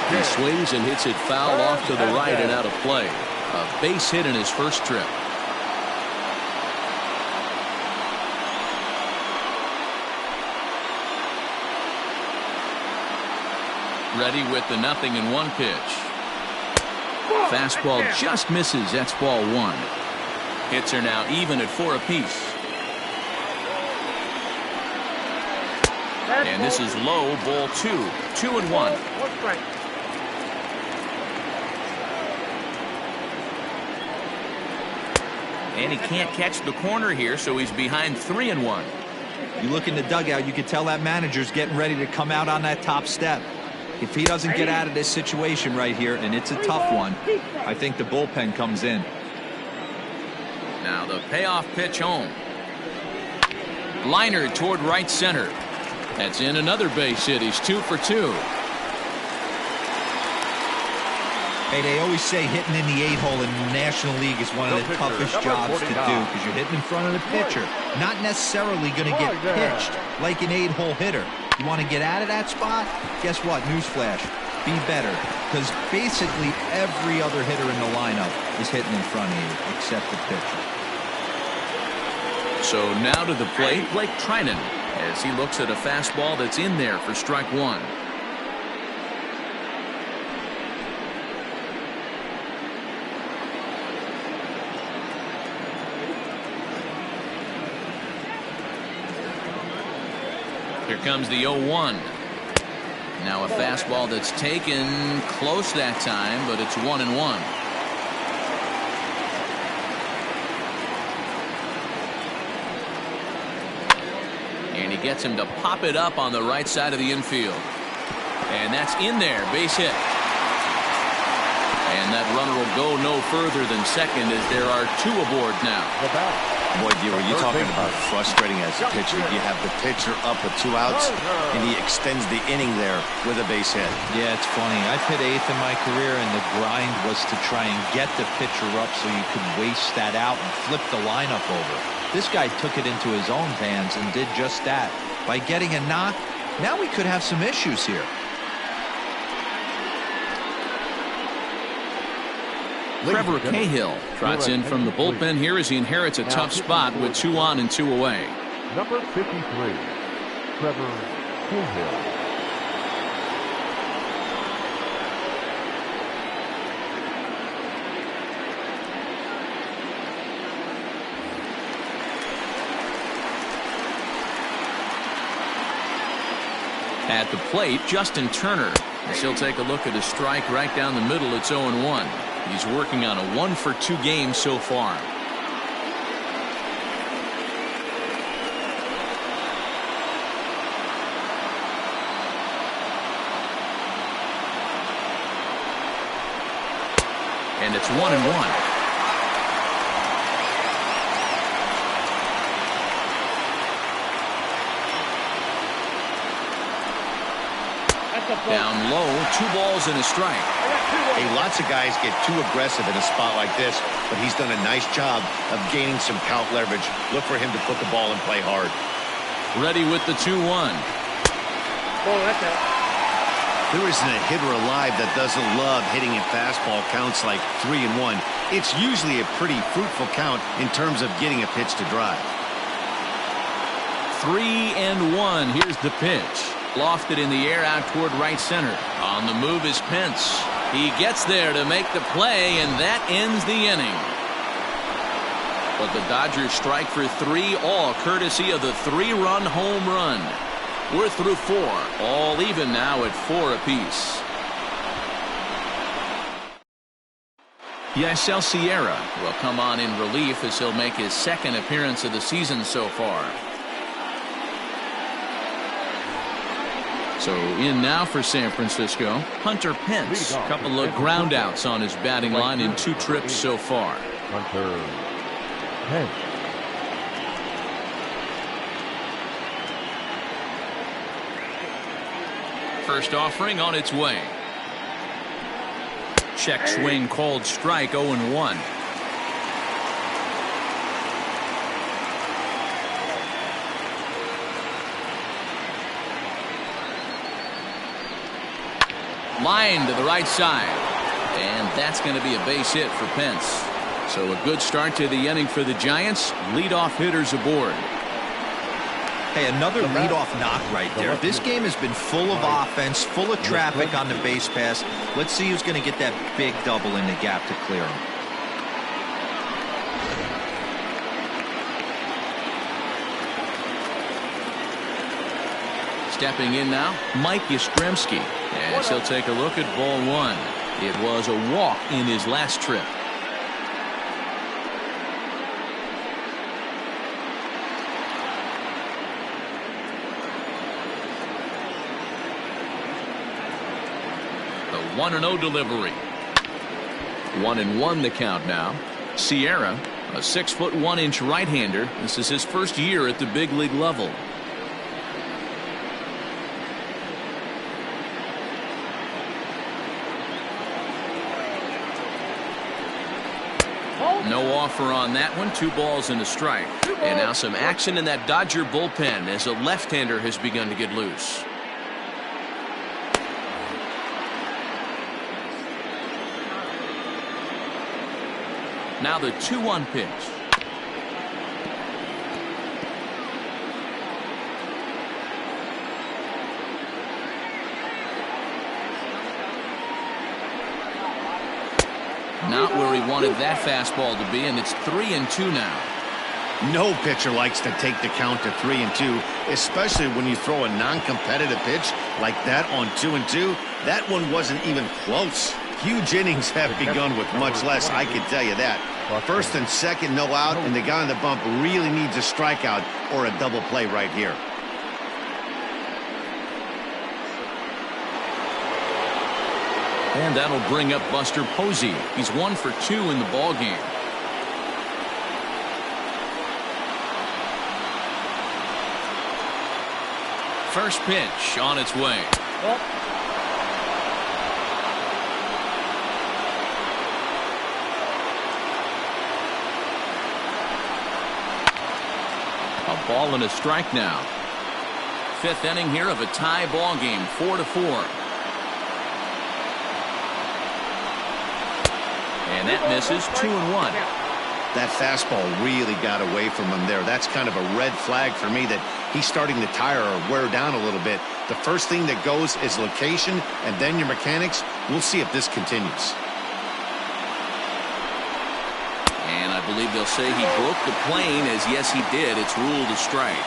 He swings and hits it foul off to the right and out of play. A base hit in his first trip. Ready with the 0-1 pitch. Fastball just misses. That's ball 1. Hits are now even at 4 apiece. And this is low, ball 2. 2-1. And he can't catch the corner here, so he's behind 3-1. You look in the dugout, you can tell that manager's getting ready to come out on that top step. If he doesn't get out of this situation right here, and it's a tough one, I think the bullpen comes in. Now the payoff pitch home. Liner toward right center. That's in another base hit. He's 2 for 2. Hey, they always say hitting in the 8-hole in the National League is one of the toughest jobs to do because you're hitting in front of the pitcher. Not necessarily going to get pitched like an 8-hole hitter. You want to get out of that spot? Guess what? Newsflash. Be better. Because basically every other hitter in the lineup is hitting in front of you except the pitcher. So now to the plate, Blake Trinan, as he looks at a fastball that's in there for strike 1. Here comes the 0-1. Now a fastball that's taken close that time, but it's 1-1. And he gets him to pop it up on the right side of the infield. And that's in there, base hit. And that runner will go no further than second as there are 2 aboard now. Boy, you talking about frustrating as a pitcher. You have the pitcher up with 2 outs, and he extends the inning there with a base hit. Yeah, it's funny. I've hit 8th in my career, and the grind was to try and get the pitcher up so you could waste that out and flip the lineup over. This guy took it into his own hands and did just that. By getting a knock, now we could have some issues here. Trevor Cahill trots in from the bullpen here as he inherits a tough spot with 2 on and 2 away. Number 53, Trevor Cahill. At the plate, Justin Turner, as he'll take a look at a strike right down the middle. It's 0-1. He's working on a 1-for-2 game so far. And it's 1-1. Down low, 2 balls and a strike. Hey, lots of guys get too aggressive in a spot like this, but he's done a nice job of gaining some count leverage. Look for him to put the ball and play hard. Ready with the 2-1. There isn't a hitter alive that doesn't love hitting at fastball counts like 3-1. It's usually a pretty fruitful count in terms of getting a pitch to drive. 3-1. Here's the pitch. Lofted in the air out toward right center. On the move is Pence. He gets there to make the play, and that ends the inning. But the Dodgers strike for 3, all courtesy of the 3-run home run. We're through 4, all even now at 4 apiece. Yasel Sierra will come on in relief as he'll make his 2nd appearance of the season so far. So in now for San Francisco, Hunter Pence. A couple of ground outs on his batting line in 2 trips so far. Hunter Pence. First offering on its way. Check swing called strike, 0-1. Line to the right side. And that's going to be a base hit for Pence. So a good start to the inning for the Giants. Leadoff hitters aboard. Hey, another leadoff knock right there. This game has been full of offense, full of traffic on the base pass. Let's see who's going to get that big double in the gap to clear him. Stepping in now, Mike Yastrzemski. As he'll take a look at ball 1. It was a walk in his last trip. The 1-0 delivery. 1-1 the count now. Sierra, a 6'1" right-hander. This is his first year at the big league level. No offer on that one. 2 balls and a strike. And now some action in that Dodger bullpen as a left-hander has begun to get loose. Now the 2-1 pitch. Not where he wanted that fastball to be, and it's 3-2 now. No pitcher likes to take the count to 3-2, especially when you throw a non-competitive pitch like that on 2-2. That one wasn't even close. Huge innings have begun with much less, I can tell you that. First and second, no out, and the guy on the bump really needs a strikeout or a double play right here. And that'll bring up Buster Posey. He's 1 for 2 in the ballgame. First pitch on its way. A ball and a strike now. 5th inning here of a tie ball game, 4-4. And that misses. 2-1. That fastball really got away from him there. That's kind of a red flag for me that he's starting to tire or wear down a little bit. The first thing that goes is location and then your mechanics. We'll see if this continues. And I believe they'll say he broke the plane, as yes he did. It's ruled a strike.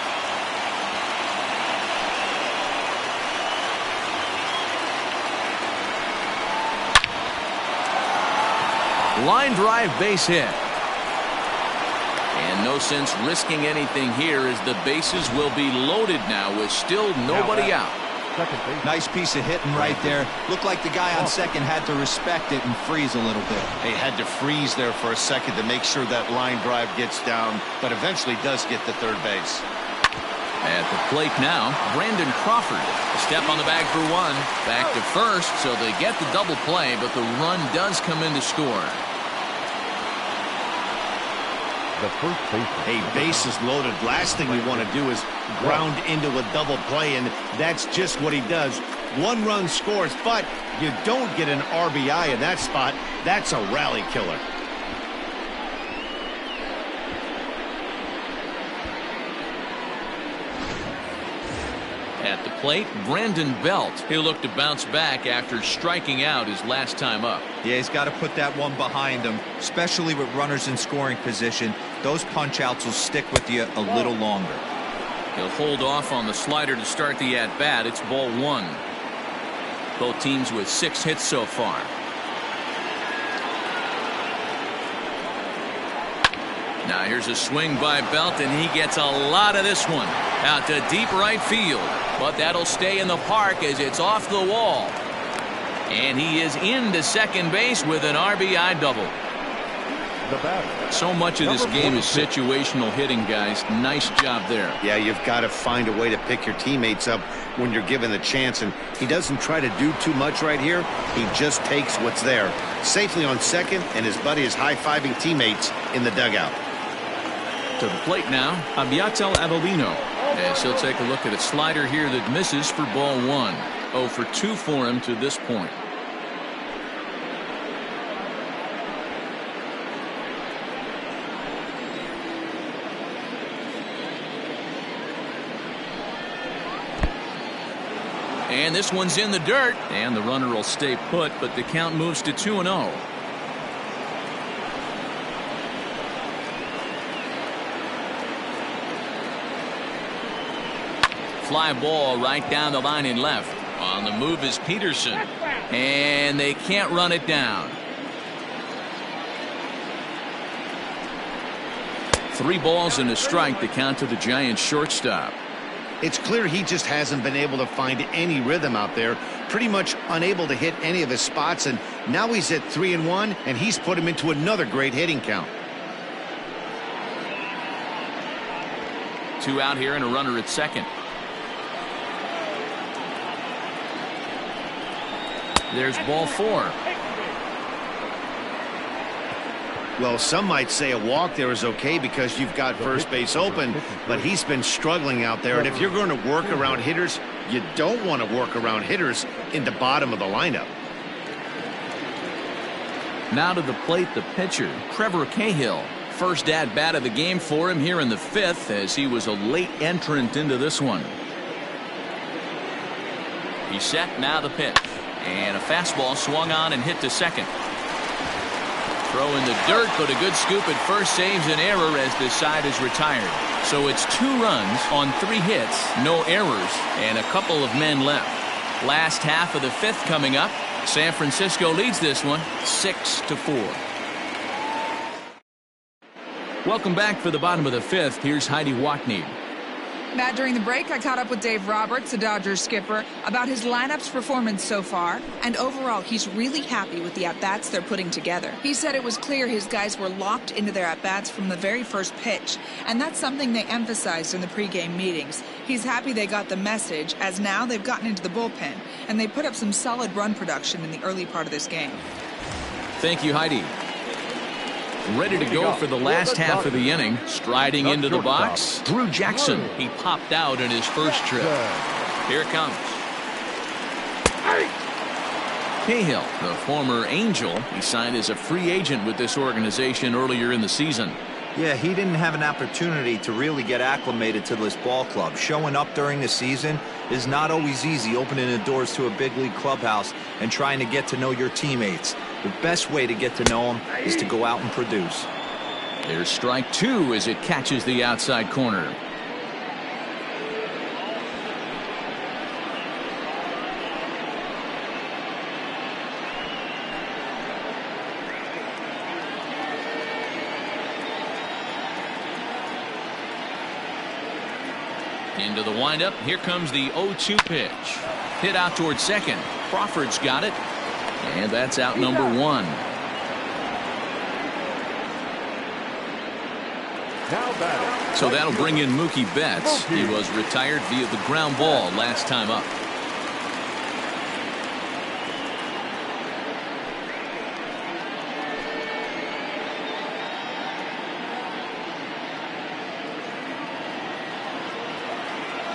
Line drive, base hit. And no sense risking anything here as the bases will be loaded now with still nobody out. Nice piece of hitting right there. Looked like the guy on second had to respect it and freeze a little bit. He had to freeze there for a second to make sure that line drive gets down, but eventually does get to third base. At the plate now, Brandon Crawford. A step on the bag for 1. Back to first, so they get the double play, but the run does come in to score. The first baseman. Hey, bases loaded. Last thing we want to do is ground into a double play, and that's just what he does. 1 run scores, but you don't get an RBI in that spot. That's a rally killer. At the plate, Brandon Belt. He'll look to bounce back after striking out his last time up. Yeah, he's got to put that one behind him, especially with runners in scoring position. Those punch-outs will stick with you a little longer. He'll hold off on the slider to start the at-bat. It's ball 1. Both teams with 6 hits so far. Now here's a swing by Belt, and he gets a lot of this one out to deep right field. But that'll stay in the park as it's off the wall. And he is into second base with an RBI double. So much of this game is situational hitting, guys. Nice job there. Yeah, you've got to find a way to pick your teammates up when you're given the chance, and he doesn't try to do too much right here. He just takes what's there. Safely on second, and his buddy is high-fiving teammates in the dugout. To the plate now, Abiatel Avelino. As he'll take a look at a slider here that misses for ball 1. 0 for 2 for him to this point. And this one's in the dirt, and the runner will stay put, but the count moves to 2-0. Fly ball right down the line in left. On the move is Peterson, and they can't run it down. 3 balls and a strike, the count to the Giants shortstop. It's clear he just hasn't been able to find any rhythm out there. Pretty much unable to hit any of his spots, and now he's at 3-1, and he's put him into another great hitting count. 2 out here and a runner at second. There's ball 4. Well, some might say a walk there is okay because you've got first base open, but he's been struggling out there. And if you're going to work around hitters, you don't want to work around hitters in the bottom of the lineup. Now to the plate, the pitcher, Trevor Cahill. First at-bat of the game for him here in the 5th, as he was a late entrant into this one. He's set, now the pitch. And a fastball swung on and hit to second. Throw in the dirt, but a good scoop at first saves an error as this side is retired. So it's 2 runs on 3 hits, no errors, and a couple of men left. Last half of the 5th coming up. San Francisco leads this one 6-4. Welcome back for the bottom of the 5th. Here's Heidi Watney. Matt, during the break, I caught up with Dave Roberts, the Dodgers skipper, about his lineup's performance so far, and overall, he's really happy with the at-bats they're putting together. He said it was clear his guys were locked into their at-bats from the very first pitch, and that's something they emphasized in the pregame meetings. He's happy they got the message, as now they've gotten into the bullpen, and they put up some solid run production in the early part of this game. Thank you, Heidi. Ready to go for the last half of the inning. Striding into the box, Drew Jackson. He popped out in his first trip. Here it comes. Cahill, the former Angel, he signed as a free agent with this organization earlier in the season. Yeah, he didn't have an opportunity to really get acclimated to this ball club. Showing up during the season is not always easy, opening the doors to a big league clubhouse and trying to get to know your teammates. The best way to get to know them is to go out and produce. There's strike 2 as it catches the outside corner. Into the windup. Here comes the 0-2 pitch. Hit out towards second. Crawford's got it. And that's out number 1. So that'll bring in Mookie Betts. He was retired via the ground ball last time up.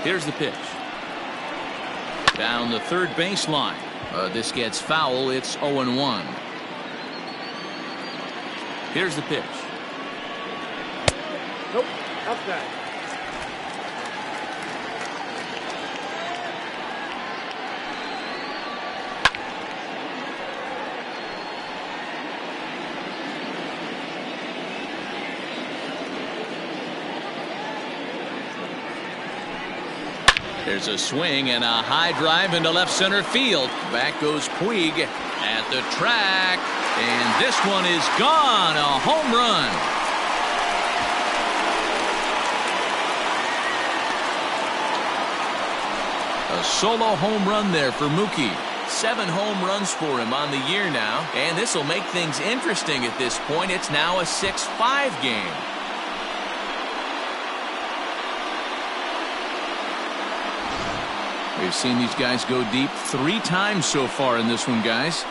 Here's the pitch. Down the third baseline. This gets foul. It's 0-1. Here's the pitch. Nope. Outside. There's a swing and a high drive into left center field. Back goes Puig at the track. And this one is gone. A home run. A solo home run there for Mookie. 7 home runs for him on the year now. And this will make things interesting at this point. It's now a 6-5 game. We've seen these guys go deep 3 times so far in this one, guys.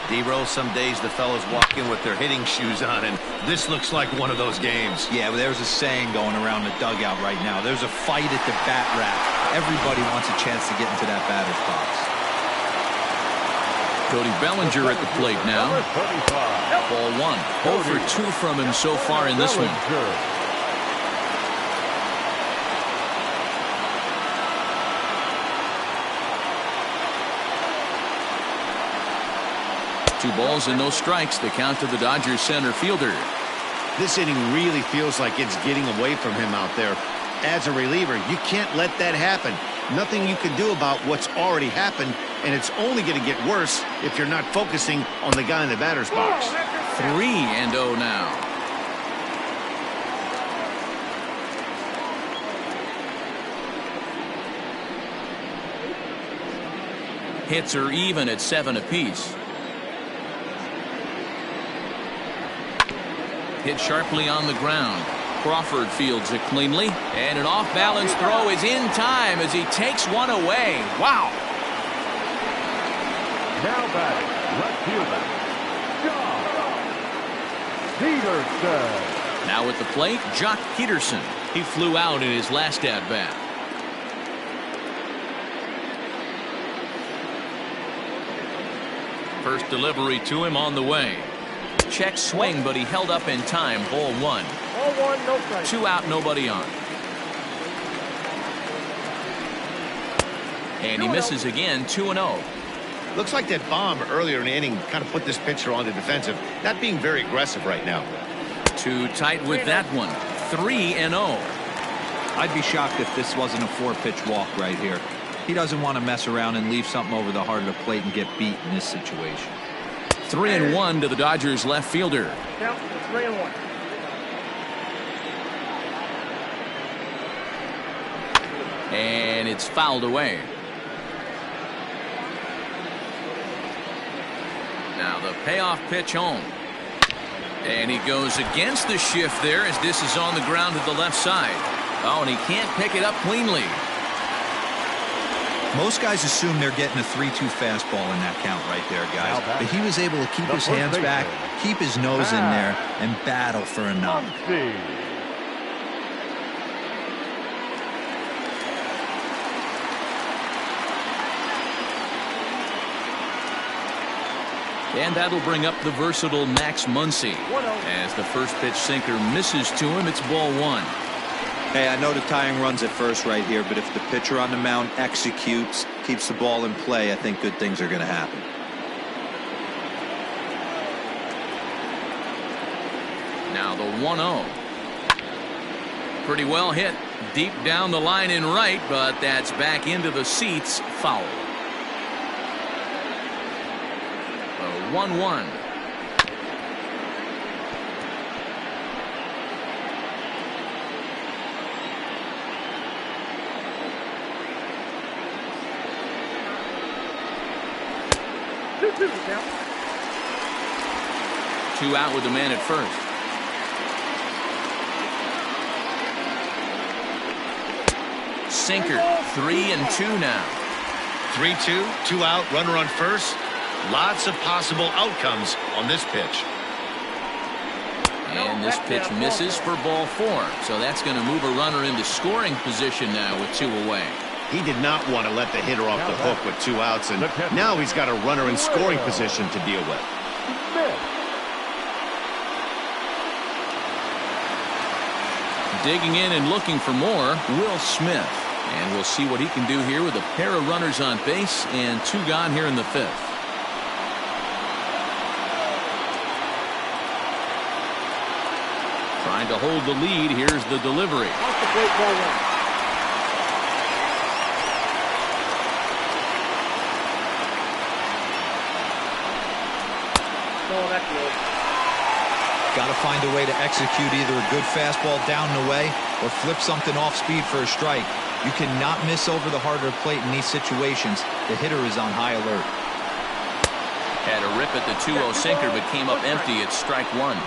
D-Roll, some days the fellas walk in with their hitting shoes on, and this looks like one of those games. Yeah, well, there's a saying going around the dugout right now. There's a fight at the bat rack. Everybody wants a chance to get into that batter's box. Cody Bellinger at the plate now. Ball 1. 0 for 2 from him so far in this one. 2 balls and no strikes. The count to the Dodgers center fielder. This inning really feels like it's getting away from him out there. As a reliever, you can't let that happen. Nothing you can do about what's already happened, and it's only going to get worse if you're not focusing on the guy in the batter's box. 3-0 now. Hits are even at 7 apiece. Hit sharply on the ground. Crawford fields it cleanly, and an off-balance throw is in time as he takes one away. Wow. Now batting, left fielder, Jock Peterson. Now at the plate, Jock Peterson. He flew out in his last at-bat. First delivery to him on the way. Check swing, but he held up in time. Ball 1. Ball 1, no strike. 2 out, nobody on. And he misses again. 2-0. Looks like that bomb earlier in the inning kind of put this pitcher on the defensive. Not being very aggressive right now. Too tight with that one. 3-0. I'd be shocked if this wasn't a 4-pitch walk right here. He doesn't want to mess around and leave something over the heart of the plate and get beat in this situation. 3-1 to the Dodgers left fielder. Count 3-1. And it's fouled away. Now the payoff pitch home. And he goes against the shift there as this is on the ground to the left side. Oh, and he can't pick it up cleanly. Most guys assume they're getting a 3-2 fastball in that count right there, guys. But he was able to keep his hands back, keep his nose in there, and battle for a knock. And that'll bring up the versatile Max Muncy. As the first pitch sinker misses to him, it's ball 1. Hey, I know the tying runs at first right here, but if the pitcher on the mound executes, keeps the ball in play, I think good things are going to happen. Now the 1-0. Pretty well hit. Deep down the line in right, but that's back into the seats. Foul. 1-1. Two out with the man at first. Sinker. 3-2 now. 3-2, 2 out, runner on first. Lots of possible outcomes on this pitch. And this pitch misses for ball 4. So that's going to move a runner into scoring position now with 2 away. He did not want to let the hitter off the hook with 2 outs, and now he's got a runner in scoring position to deal with. Digging in and looking for more, Will Smith. And we'll see what he can do here with a pair of runners on base and 2 gone here in the 5th. Trying to hold the lead. Here's the delivery. Off the plate, ball 1. Oh, that's good. Got to find a way to execute either a good fastball down and away or flip something off speed for a strike. You cannot miss over the harder plate in these situations. The hitter is on high alert. Had a rip at the 2-0 sinker, but came up empty at strike 1.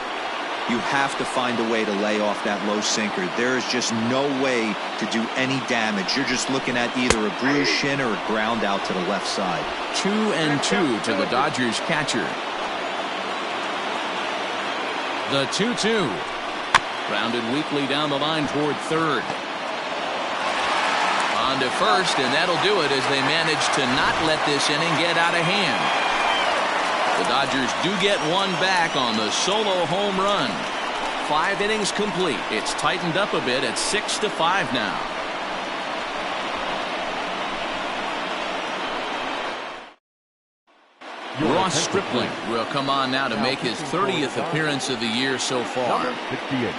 You have to find a way to lay off that low sinker. There is just no way to do any damage. You're just looking at either a bruised shin or a ground out to the left side. 2-2 to the Dodgers catcher. The 2-2. Grounded weakly down the line toward third. On to first, and that'll do it as they manage to not let this inning get out of hand. The Dodgers do get one back on the solo home run. 5 innings complete. It's tightened up a bit at 6-5 now. Ross Stripling will come on now to make his 30th appearance of the year so far. Number 68.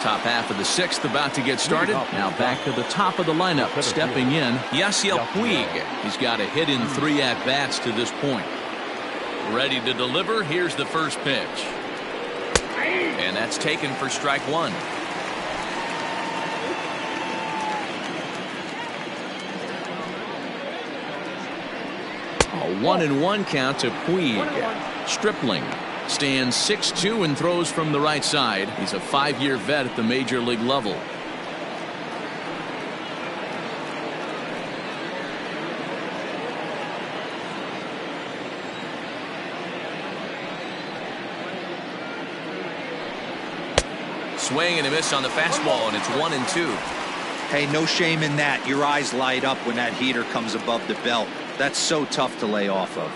Top half of the 6th about to get started. Now back to the top of the lineup. Stepping in, Yasiel Puig. He's got a hit in 3 at-bats to this point. Ready to deliver. Here's the first pitch. And that's taken for strike 1. A 1-1 count to Puig. Stripling stands 6'2" and throws from the right side. He's a 5-year vet at the major league level. Swing and a miss on the fastball, and it's 1-2. Hey, no shame in that. Your eyes light up when that heater comes above the belt. That's so tough to lay off of.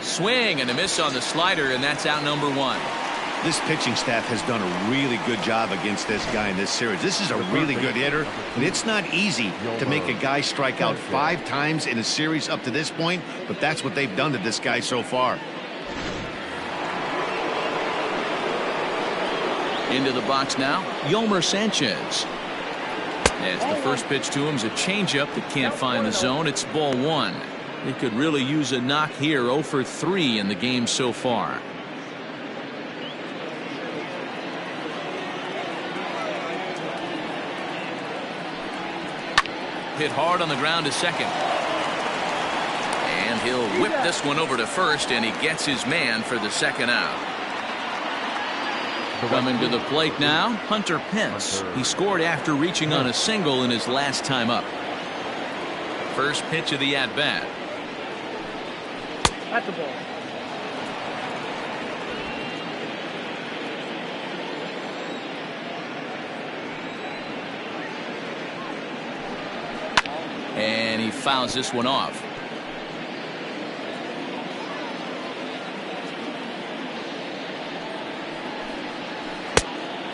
Swing and a miss on the slider, and that's out number 1. This pitching staff has done a really good job against this guy in this series. This is a really good hitter, and it's not easy to make a guy strike out 5 times in a series up to this point, but that's what they've done to this guy so far. Into the box now, Yolmer Sanchez. As the first pitch to him is a changeup that can't find the zone. It's ball 1. They could really use a knock here. 0 for 3 in the game so far. Hit hard on the ground to second. And he'll whip this one over to first, and he gets his man for the second out. Coming to the plate now, Hunter Pence. He scored after reaching on a single in his last time up. First pitch of the at-bat. That's the ball. And he fouls this one off.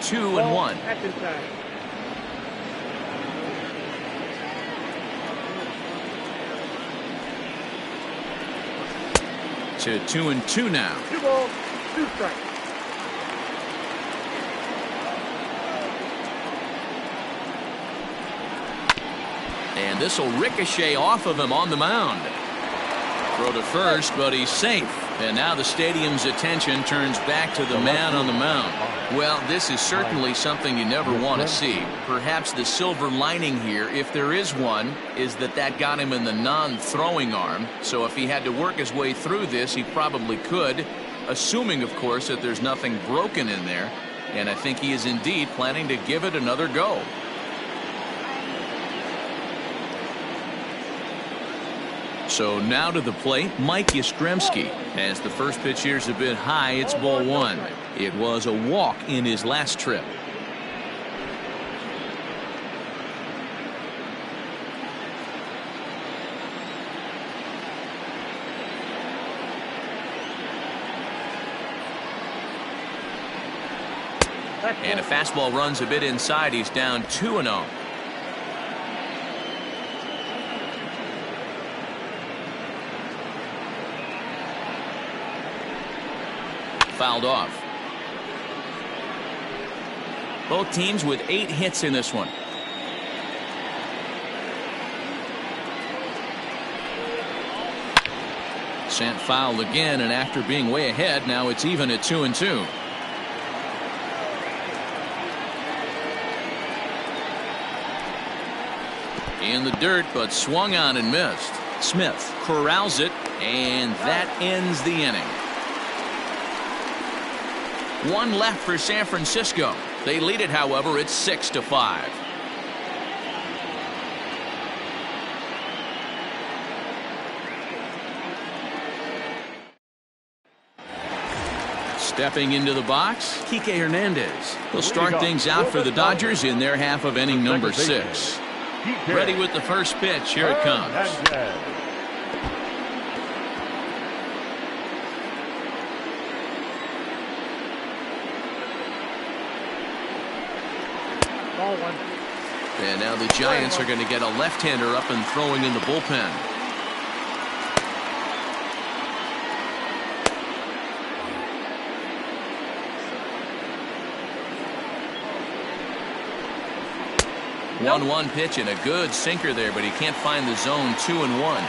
Two and one. That's inside. To 2-2 now. 2 balls, 2 strikes. And this will ricochet off of him on the mound. Throw to first, but he's safe. And now the stadium's attention turns back to the man on the mound. Well, this is certainly something you never want to see. Perhaps the silver lining here, if there is one, is that got him in the non-throwing arm. So if he had to work his way through this, he probably could, assuming, of course, that there's nothing broken in there. And I think he is indeed planning to give it another go. So now to the plate, Mike Yastrzemski. As the first pitch here's a bit high, it's ball one. It was a walk in his last trip. And a fastball runs a bit inside. He's down 2-0. Fouled off. Both teams with 8 hits in this one. Sent foul again, and after being way ahead, now it's even at 2-2. In the dirt, but swung on and missed. Smith corrals it, and that ends the inning. One left for San Francisco. They lead it, however, it's 6-5. Stepping into the box, Kike Hernandez. He'll start things out for the Dodgers in their half of inning number 6. Ready with the first pitch. Here it comes. Ball one. And now the Giants are going to get a left-hander up and throwing in the bullpen. Nope. 1-1 pitch and a good sinker there, but he can't find the zone. 2-1.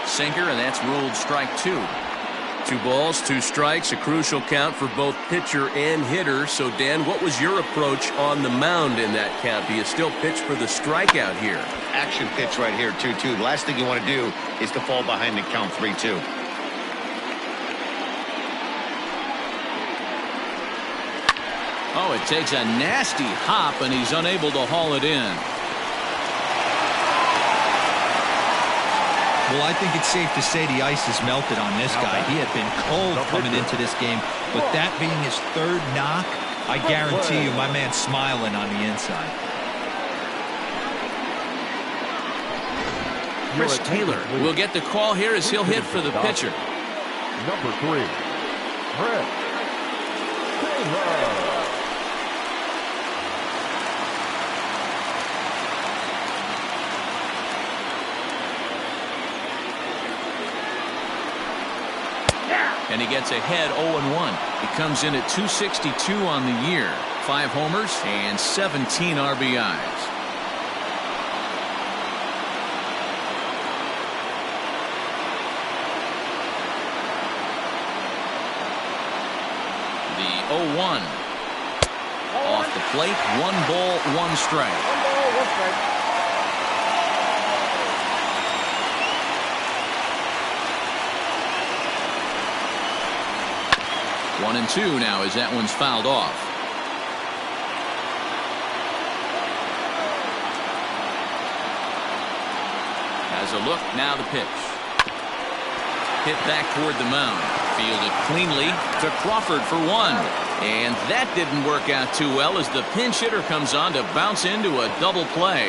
Sinker, and that's ruled strike 2. 2 balls, 2 strikes, a crucial count for both pitcher and hitter. So, Dan, what was your approach on the mound in that count? Do you still pitch for the strikeout here? Action pitch right here, 2-2. The last thing you want to do is to fall behind and count 3-2. Oh, it takes a nasty hop, and he's unable to haul it in. Well, I think it's safe to say the ice has melted on this guy. He had been cold coming into this game, but that being his 3rd knock, I guarantee you my man's smiling on the inside. Chris Taylor will get the call here as he'll hit for the pitcher. Number 3, Chris Taylor. And he gets ahead 0-1. He comes in at 262 on the year. 5 homers and 17 RBIs. The 0-1. Off the plate. 1 ball, 1 strike. 1 ball, 1 strike. 1-2 now as that one's fouled off. Has a look, now the pitch. Hit back toward the mound. Fielded cleanly to Crawford for 1. And that didn't work out too well as the pinch hitter comes on to bounce into a double play.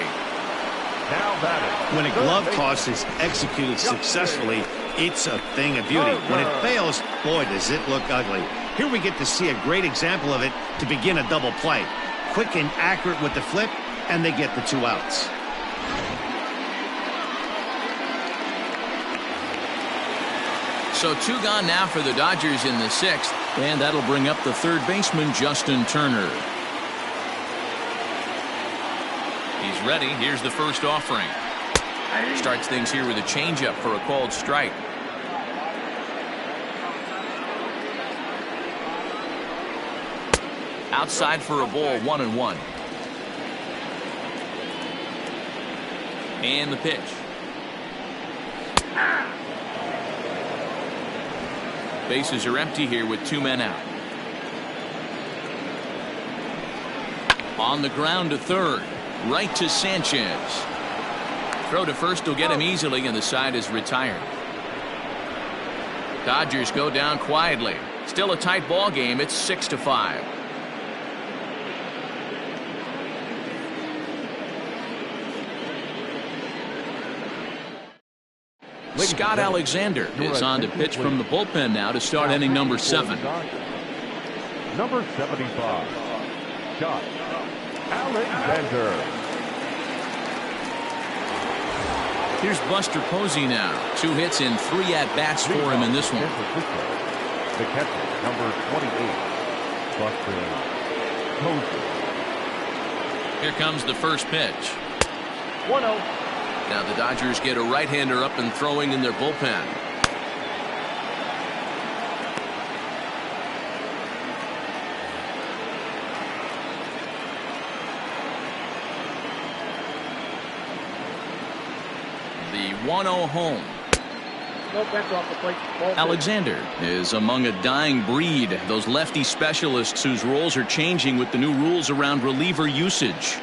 Now batting. When a glove toss is executed successfully, it's a thing of beauty. When it fails, boy, does it look ugly. Here we get to see a great example of it to begin a double play. Quick and accurate with the flip, and they get the 2 outs. So 2 gone now for the Dodgers in the 6th, and that'll bring up the 3rd baseman, Justin Turner. He's ready. Here's the first offering. Starts things here with a changeup for a called strike. Outside for a ball, 1-1. And the pitch. Bases are empty here with 2 men out. On the ground to 3rd. Right to Sanchez. Throw to first will get him easily, and the side is retired. Dodgers go down quietly. Still a tight ball game. It's 6-5. Scott Alexander is on to pitch from the bullpen now to start inning number 7. Number 75, Scott Alexander. Here's Buster Posey now. 2 hits and 3 at-bats for him in this one. The catcher, number 28, Buster Posey. Here comes the first pitch. 1-0. Now the Dodgers get a right-hander up and throwing in their bullpen. The 1-0 home. No bets off the plate. Ball Alexander is among a dying breed. Those lefty specialists whose roles are changing with the new rules around reliever usage.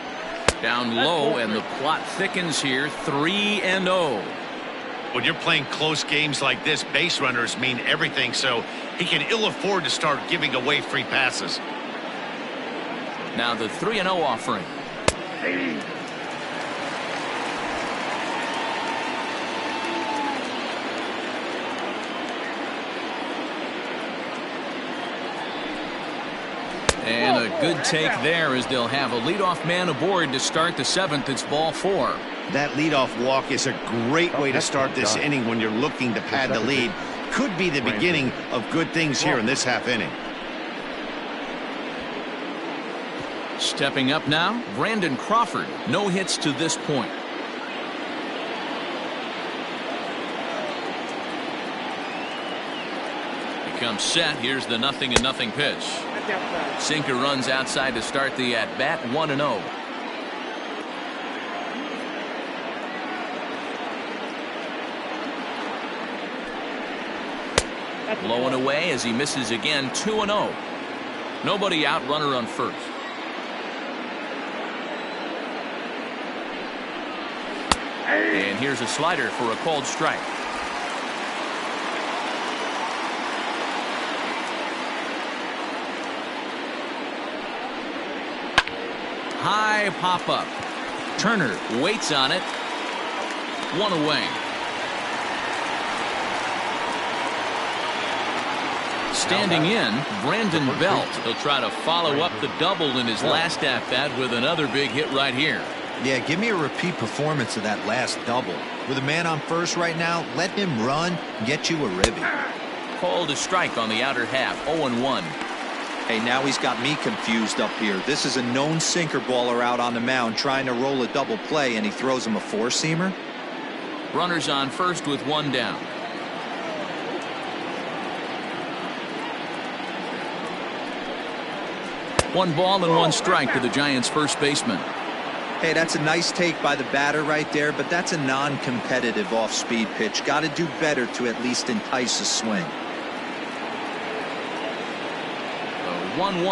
Down low, and the plot thickens here. 3-0. When you're playing close games like this, base runners mean everything, so he can ill afford to start giving away free passes. Now the 3-0 offering. And a good take there, as they'll have a leadoff man aboard to start the 7th. It's ball 4. That leadoff walk is a great way to start this inning when you're looking to pad the lead. Could be the beginning of good things here in this half inning. Stepping up now, Brandon Crawford. No hits to this point. Becomes set. Here's the 0-0 pitch. Sinker runs outside to start the at-bat. 1-0. Blowing away as he misses again. 2-0. Nobody out, runner on first. And here's a slider for a called strike. High pop-up. Turner waits on it. 1 away. Standing in, Brandon Belt. He'll try to follow up the double in his last at-bat with another big hit right here. Yeah, give me a repeat performance of that last double. With a man on first right now, let him run and get you a ribby. Called a strike on the outer half. 0-1. Hey, now he's got me confused up here. This is a known sinker baller out on the mound trying to roll a double play, and he throws him a four-seamer. Runners on first with 1 down. One ball and 1 strike to the Giants' first baseman. Hey, that's a nice take by the batter right there, but that's a non-competitive off-speed pitch. Got to do better to at least entice a swing. 1-1.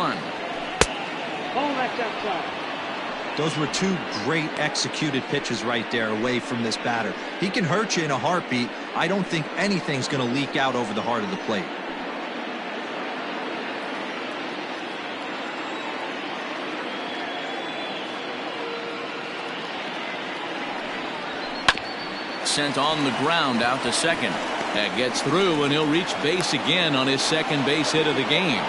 Ball left outside. Those were 2 great executed pitches right there away from this batter. He can hurt you in a heartbeat. I don't think anything's going to leak out over the heart of the plate. Sent on the ground out to second. That gets through, and he'll reach base again on his second base hit of the game.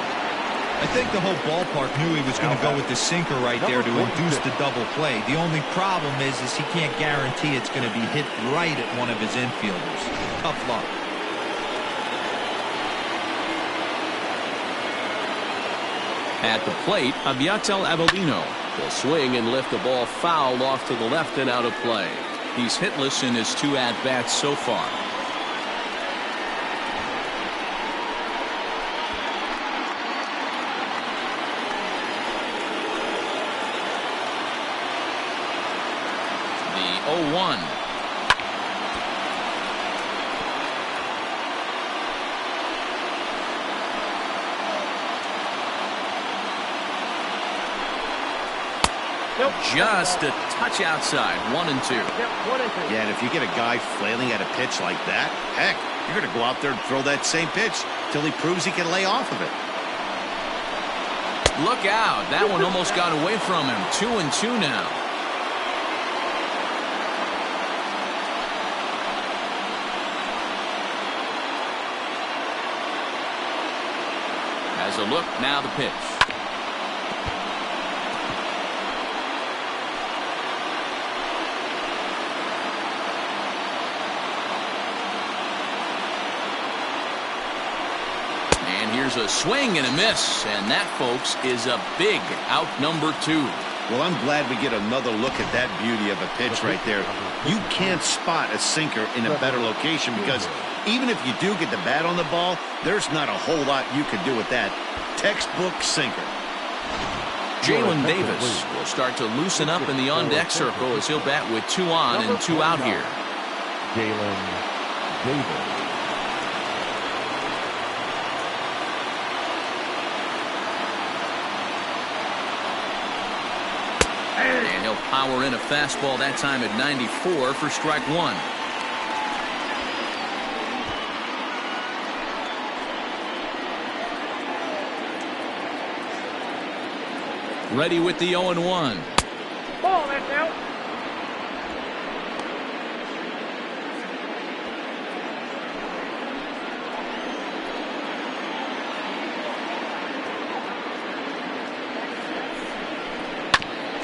I think the whole ballpark knew he was going to go with the sinker right there to induce the double play. The only problem is he can't guarantee it's going to be hit right at one of his infielders. Tough luck. At the plate, Aviatel Avelino will swing and lift the ball foul off to the left and out of play. He's hitless in his 2 at-bats so far. The 0-1. Just a touch outside. 1-2. Yeah, and if you get a guy flailing at a pitch like that, heck, you're going to go out there and throw that same pitch till he proves he can lay off of it. Look out. That one almost got away from him. 2-2 now. As a look, now the pitch. And here's a swing and a miss. And that, folks, is a big out number 2. Well, I'm glad we get another look at that beauty of a pitch right there. You can't spot a sinker in a better location because even if you do get the bat on the ball, there's not a whole lot you can do with that. Textbook sinker. Jalen Davis will start to loosen up in the on-deck circle as he'll bat with 2 on and 2 out here. Jalen Davis. And he'll power in a fastball that time at 94 for strike 1. Ready with the 0-1. Ball, that's out.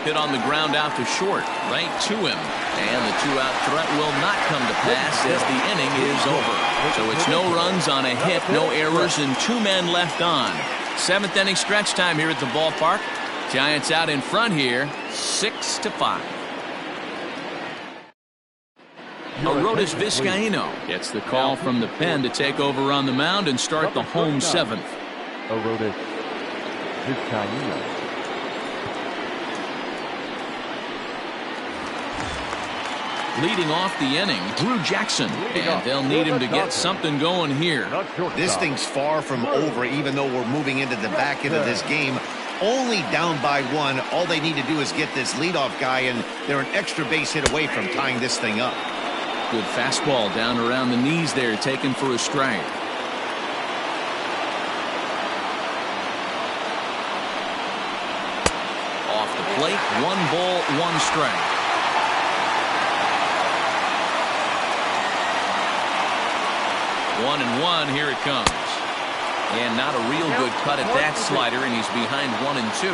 Hit on the ground out to short, right to him. And the 2-out threat will not come to pass as the inning is over. So it's no runs on a hit, no errors, and 2 men left on. 7th inning stretch time here at the ballpark. Giants out in front here, 6-5. Arodys Vizcaíno gets the call from the pen to take over on the mound and start the home 7th. Arodys Vizcaíno. Leading off the inning, Drew Jackson, and they'll need him to get something going here. This thing's far from over, even though we're moving into the back end of this game. Only down by 1. All they need to do is get this leadoff guy, and they're an extra base hit away from tying this thing up. Good fastball down around the knees there, taken for a strike. Off the plate, 1 ball, 1 strike. 1-1, here it comes. And not a real good cut at that slider, and he's behind 1-2.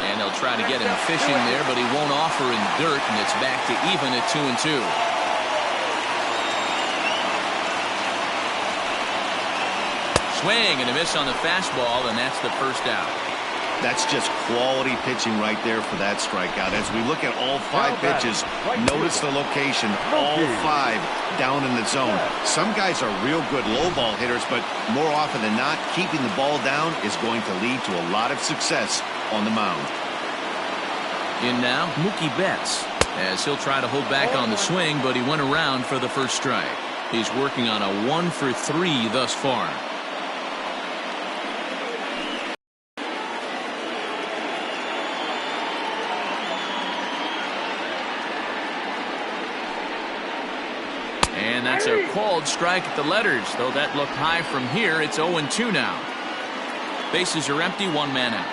And they'll try to get him fishing there, but he won't offer in dirt, and it's back to even at 2-2. Swing and a miss on the fastball, and that's the first out. That's just quality pitching right there for that strikeout. As we look at all 5 pitches, notice the location, all 5 down in the zone. Some guys are real good low ball hitters, but more often than not, keeping the ball down is going to lead to a lot of success on the mound. In now, Mookie Betts, as he'll try to hold back on the swing, but he went around for the first strike. He's working on a 1 for 3 thus far. And that's a called strike at the letters, though that looked high from here. It's 0-2 now. Bases are empty, 1 man out.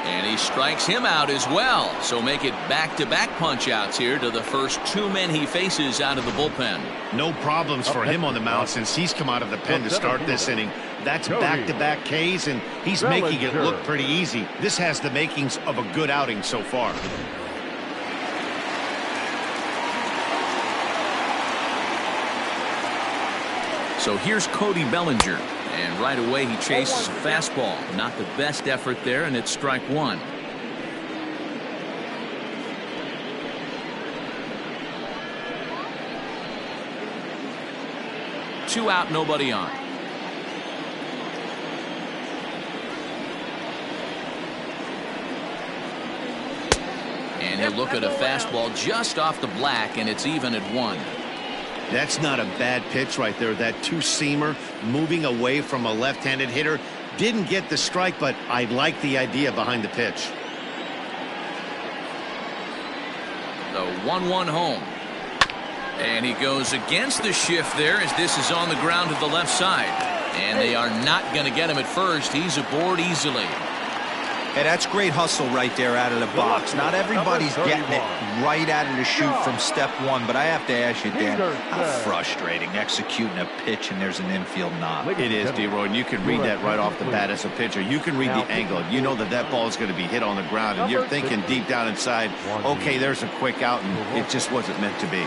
And he strikes him out as well. So make it back-to-back punch-outs here to the first 2 men he faces out of the bullpen. No problems for him on the mound since he's come out of the pen to start this inning. That's back-to-back Ks, and he's making it look pretty easy. This has the makings of a good outing so far. So here's Cody Bellinger. And right away he chases a fastball. Not the best effort there, and it's strike 1. Two out, nobody on. And he'll look at a fastball just off the black, and it's even at 1. That's not a bad pitch right there. That two-seamer moving away from a left-handed hitter. Didn't get the strike, but I like the idea behind the pitch. The 1-1 home. And he goes against the shift there as this is on the ground to the left side. And they are not going to get him at first. He's aboard easily. Hey, that's great hustle right there out of the box. Not everybody's getting it right out of the chute from step one, but I have to ask you, Dan, how frustrating executing a pitch and there's an infield knock. It is, D-Roy, and you can read that right off the bat as a pitcher. You can read the angle. You know that that ball is going to be hit on the ground, and you're thinking deep down inside, okay, there's a quick out, and it just wasn't meant to be.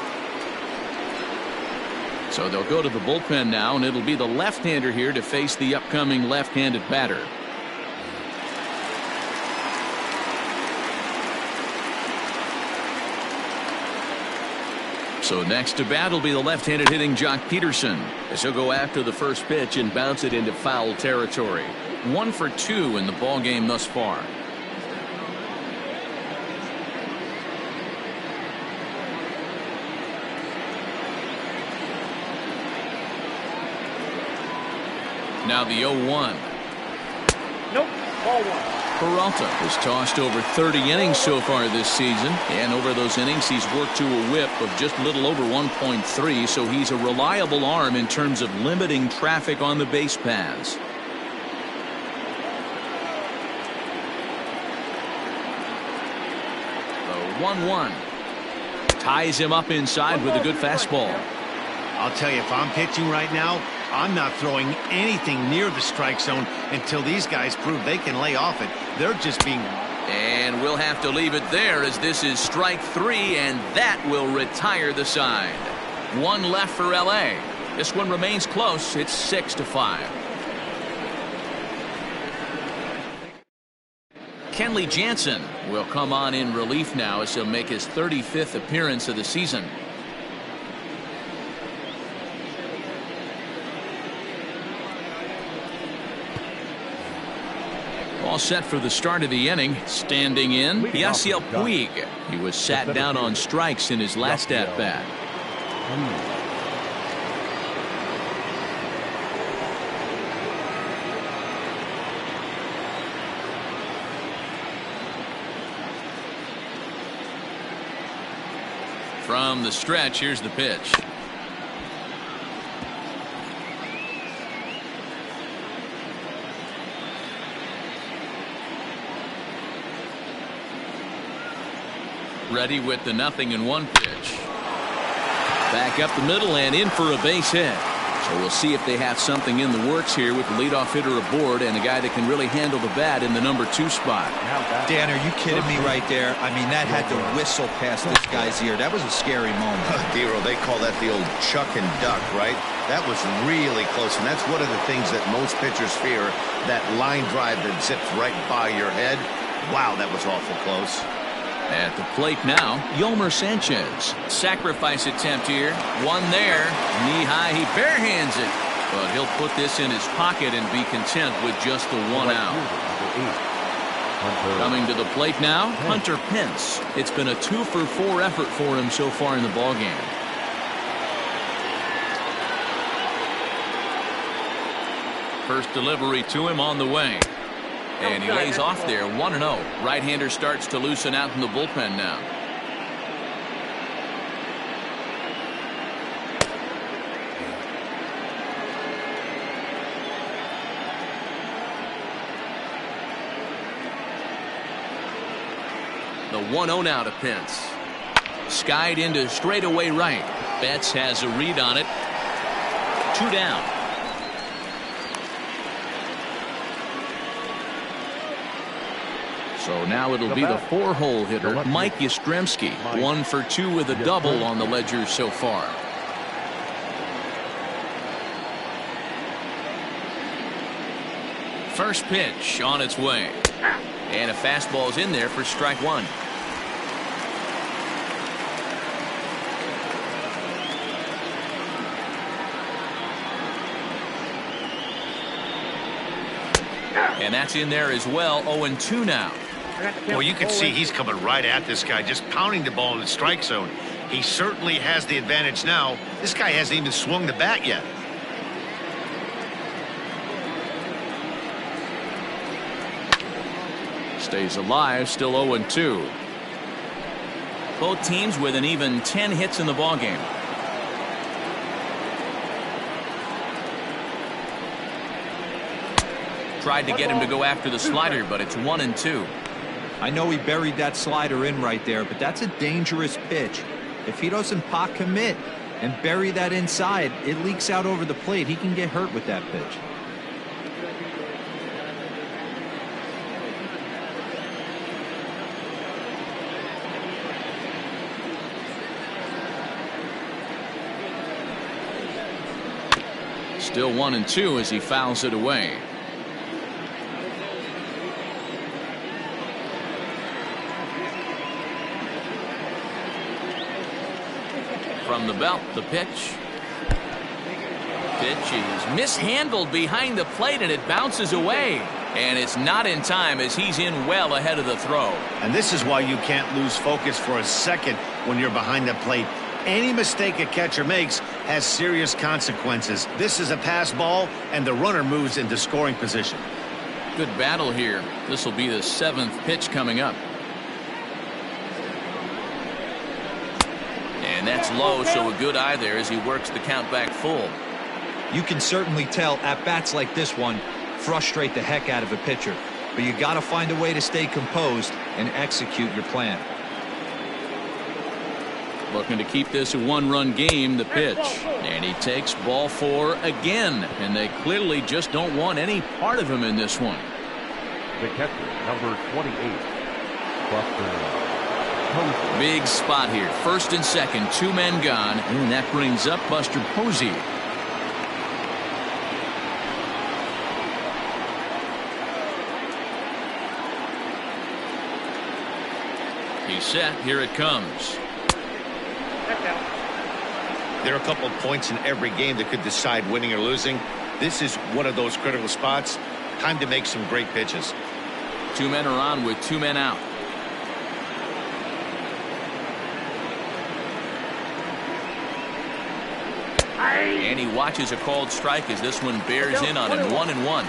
So they'll go to the bullpen now, and it'll be the left-hander here to face the upcoming left-handed batter. So next to bat will be the left-handed hitting Jock Peterson, as he'll go after the first pitch and bounce it into foul territory. 1 for 2 in the ball game thus far. Now the 0-1. Nope. Ball 1. Peralta has tossed over 30 innings so far this season, and over those innings he's worked to a whip of just a little over 1.3, so he's a reliable arm in terms of limiting traffic on the base paths. The 1-1 ties him up inside with a good fastball. I'll tell you, if I'm pitching right now, I'm not throwing anything near the strike zone until these guys prove they can lay off it. They're just being... And we'll have to leave it there as this is strike 3, and that will retire the side. 1 left for LA. This one remains close. It's 6-5. Kenley Jansen will come on in relief now as he'll make his 35th appearance of the season. All set for the start of the inning. Standing in, Yasiel Puig. He was sat down on strikes in his last at-bat. From the stretch, here's the pitch. Ready with the 0-1 pitch. Back up the middle and in for a base hit. So we'll see if they have something in the works here with the leadoff hitter aboard and a guy that can really handle the bat in the number 2 spot. Dan, are you kidding me right there? I mean, that had to whistle past this guy's ear. That was a scary moment. D-Roy, they call that the old chuck and duck, right? That was really close, and that's one of the things that most pitchers fear, that line drive that zips right by your head. Wow, that was awful close. At the plate now, Yolmer Sanchez. Sacrifice attempt here. One there. Knee high. He barehands it. But he'll put this in his pocket and be content with just the 1 out. Coming to the plate now, Hunter Pence. It's been a 2 for 4 effort for him so far in the ballgame. First delivery to him on the way. And he lays off there, 1-0. Right-hander starts to loosen out in the bullpen now. The 1-0 now to Pence. Skied into straightaway right. Betts has a read on it. 2 down. So now it'll be the 4-hole hitter, Mike Yastrzemski. 1 for 2 with a double on the ledger so far. First pitch on its way. And a fastball's in there for strike 1. And that's in there as well. 0-2 now. Well, you can see he's coming right at this guy, just pounding the ball in the strike zone. He certainly has the advantage now. This guy hasn't even swung the bat yet. Stays alive, still 0-2. Both teams with an even 10 hits in the ballgame. Tried to get him to go after the slider, but it's 1-2. I know he buried that slider in right there, but that's a dangerous pitch. If he doesn't pot commit and bury that inside, it leaks out over the plate. He can get hurt with that pitch. Still 1-2 as he fouls it away. From the belt, the pitch. Pitch is mishandled behind the plate and it bounces away. And it's not in time as he's in well ahead of the throw. And this is why you can't lose focus for a second when you're behind the plate. Any mistake a catcher makes has serious consequences. This is a pass ball, and the runner moves into scoring position. Good battle here. This will be the 7th pitch coming up. And that's low, so a good eye there as he works the count back full. You can certainly tell at bats like this one frustrate the heck out of a pitcher. But you got to find a way to stay composed and execute your plan. Looking to keep this a 1-run game, the pitch. And he takes ball 4 again. And they clearly just don't want any part of him in this one. The catcher, number 28, Buster. Big spot here. First and second, 2 men gone. And that brings up Buster Posey. He's set. Here it comes. There are a couple of points in every game that could decide winning or losing. This is one of those critical spots. Time to make some great pitches. 2 men are on with 2 men out. And he watches a called strike as this one bears in on him. 1-1.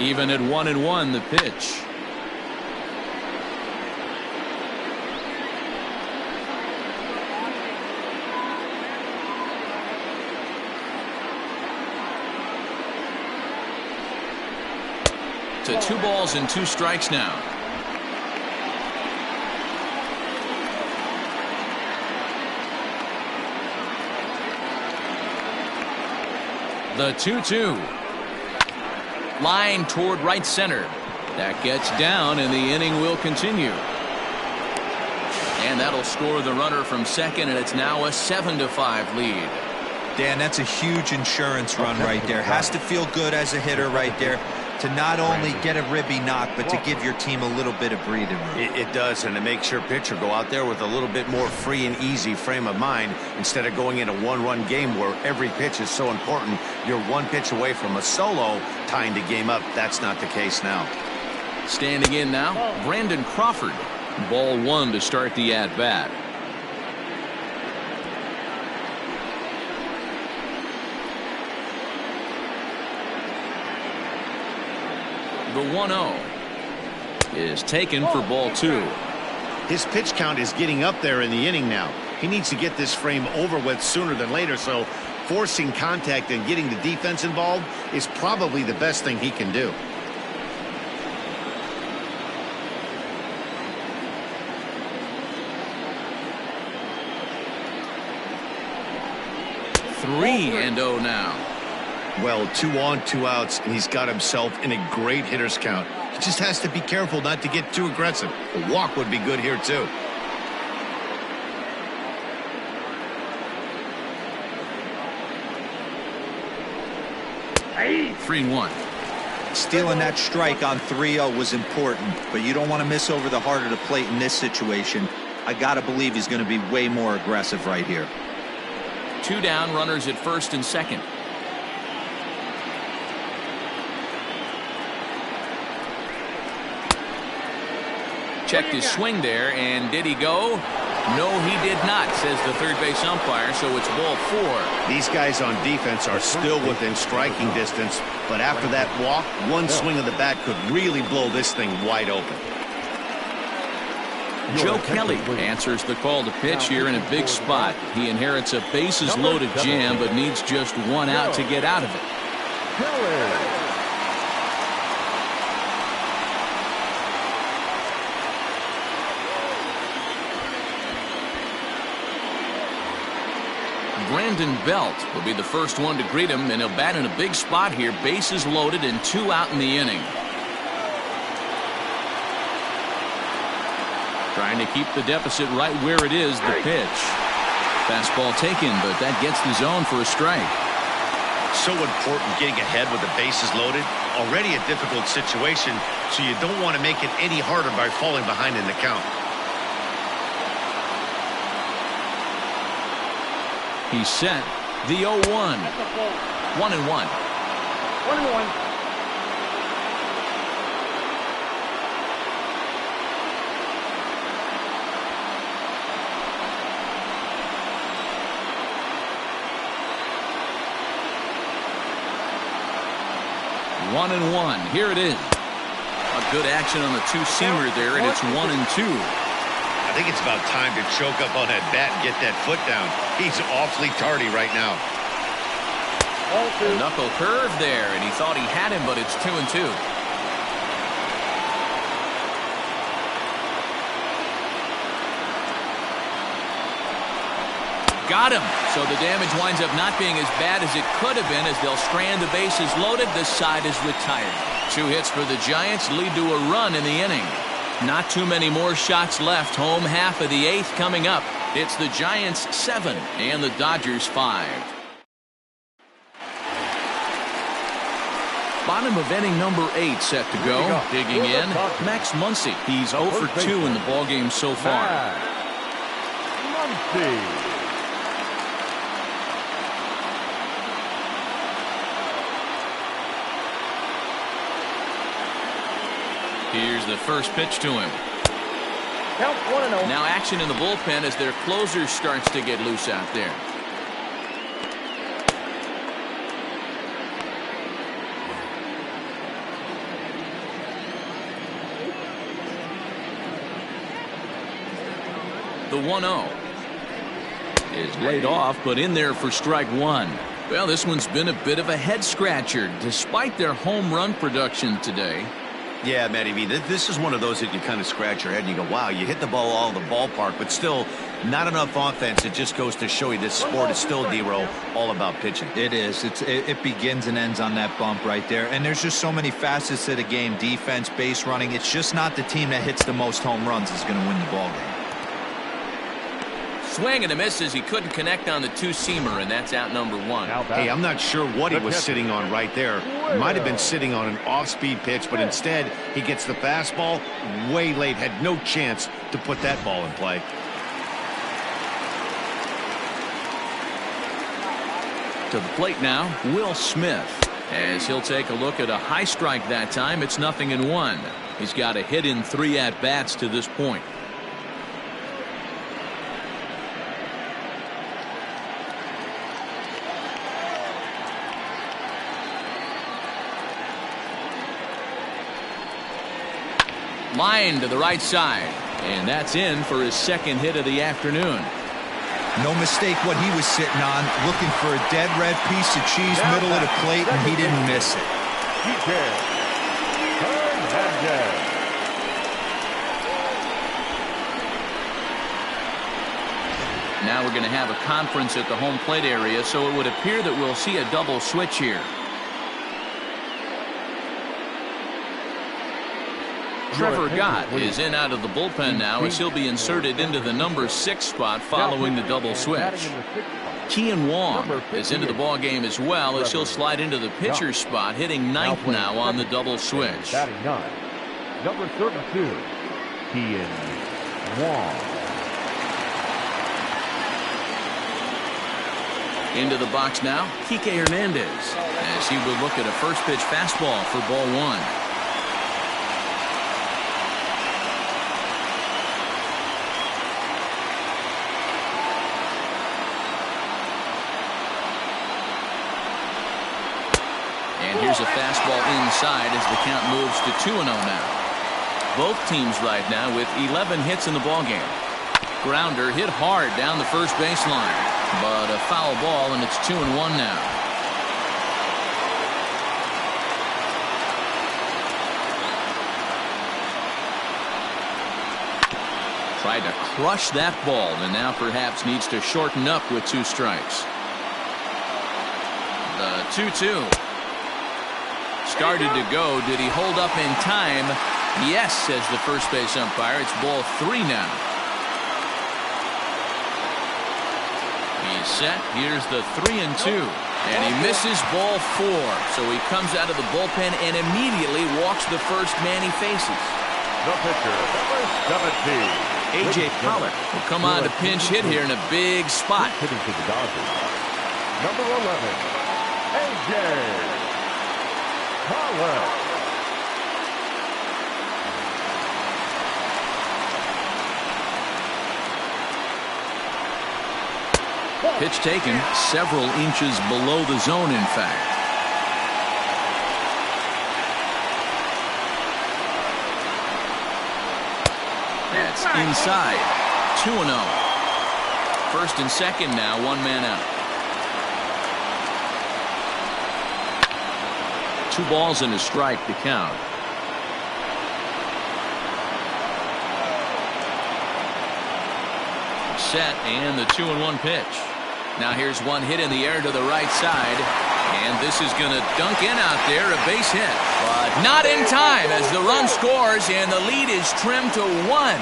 Even at 1-1, the pitch. To 2 balls and 2 strikes now. The 2-2. Line toward right center. That gets down and the inning will continue. And that'll score the runner from second, and it's now a 7-5 lead. Dan, that's a huge insurance run right there. Has to feel good as a hitter right there to not only get a ribby knock, but to give your team a little bit of breathing room. It does, and it makes your pitcher go out there with a little bit more free and easy frame of mind instead of going in a 1-run game where every pitch is so important. You're 1 pitch away from a solo tying the game up. That's not the case now. Standing in now, Brandon Crawford. Ball 1 to start the at-bat. The 1-0 is taken for ball 2. His pitch count is getting up there in the inning now. He needs to get this frame over with sooner than later, so forcing contact and getting the defense involved is probably the best thing he can do. Three and 0 now. Well, 2 on, 2 outs, and he's got himself in a great hitter's count. He just has to be careful not to get too aggressive. A walk would be good here, too. Hey. 3-1. Stealing that strike on 3-0 was important, but you don't want to miss over the heart of the plate in this situation. I got to believe he's going to be way more aggressive right here. 2 down, runners at first and second. Checked his swing there, and did he go? No, he did not, says the third base umpire, so it's ball 4. These guys on defense are still within striking distance, but after that walk, one swing of the bat could really blow this thing wide open. Joe Kelly answers the call to pitch here in a big spot. He inherits a bases-loaded jam, but needs just one out to get out of it. Brandon Belt will be the first one to greet him, and he'll bat in a big spot here. Bases loaded and 2 out in the inning. Trying to keep the deficit right where it is, the pitch. Fastball taken, but that gets the zone for a strike. So important getting ahead with the bases loaded. Already a difficult situation, so you don't want to make it any harder by falling behind in the count. He's set. The 0-1. 1-1. 1-1. 1-1. Here it is. A good action on the two-seamer there, and it's 1-2. I think it's about time to choke up on that bat and get that foot down. He's awfully tardy right now. A knuckle curve there, and he thought he had him, but it's 2-2. Got him. So the damage winds up not being as bad as it could have been, as they'll strand the bases loaded. This side is retired. 2 hits for the Giants lead to a run in the inning. Not too many more shots left. Home half of the 8th coming up. It's the Giants 7 and the Dodgers 5. Bottom of inning number 8 set to go. Digging in, Max Muncy. He's 0 for 2 in the ballgame so far. Muncy. Here's the first pitch to him. Count 1-0. Now action in the bullpen as their closer starts to get loose out there. The 1-0 is laid off, but in there for strike 1. Well, this one's been a bit of a head scratcher despite their home run production today. Yeah, Matty V, this is one of those that you kind of scratch your head and you go, wow, you hit the ball all the ballpark, but still not enough offense. It just goes to show you this sport is still, D-Row, all about pitching. It is. It begins and ends on that bump right there. And there's just so many facets to the game. Defense, base running. It's just not the team that hits the most home runs is going to win the ball game. Swing and a miss as he couldn't connect on the two-seamer, and that's out number 1. Hey, I'm not sure what he was sitting on right there. Might have been sitting on an off-speed pitch, but instead he gets the fastball way late. Had no chance to put that ball in play. To the plate now, Will Smith, as he'll take a look at a high strike that time. It's 0-1. He's got a hit in 3 at-bats to this point. Line to the right side, and that's in for his second hit of the afternoon. No mistake what he was sitting on, looking for a dead red piece of cheese middle of the plate, and he didn't miss it. Now we're going to have a conference at the home plate area, so it would appear that we'll see a double switch here. Trevor Gott is in out of the bullpen now, as he'll be inserted into the number 6 spot following the double switch. Kian Wong is into the ball game as well, as he'll slide into the pitcher spot, hitting 9th now on the double switch. Batting 9, number 32, Kian Wong. Into the box now, Kike Hernandez, as he will look at a first pitch fastball for ball 1. And here's a fastball inside as the count moves to 2-0 now. Both teams right now with 11 hits in the ballgame. Grounder hit hard down the first baseline, but a foul ball, and it's 2-1 now. Tried to crush that ball, and now perhaps needs to shorten up with 2 strikes. The 2-2. Started to go. Did he hold up in time? Yes, says the first base umpire. It's ball 3 now. He's set. Here's the 3-2. And he misses ball 4. So he comes out of the bullpen and immediately walks the first man he faces. The pitcher, number 17. A.J. Pollock will come on to pinch hit here in a big spot. Hitting to the Dodgers. Number 11, A.J. Pollock. Pitch taken several inches below the zone, in fact. That's inside. 2-0. First and second now, 1 man out. 2 balls and a strike to count. Set, and the 2-1 pitch. Now here's one hit in the air to the right side, and this is going to dunk in out there, a base hit, but not in time as the run scores and the lead is trimmed to 1.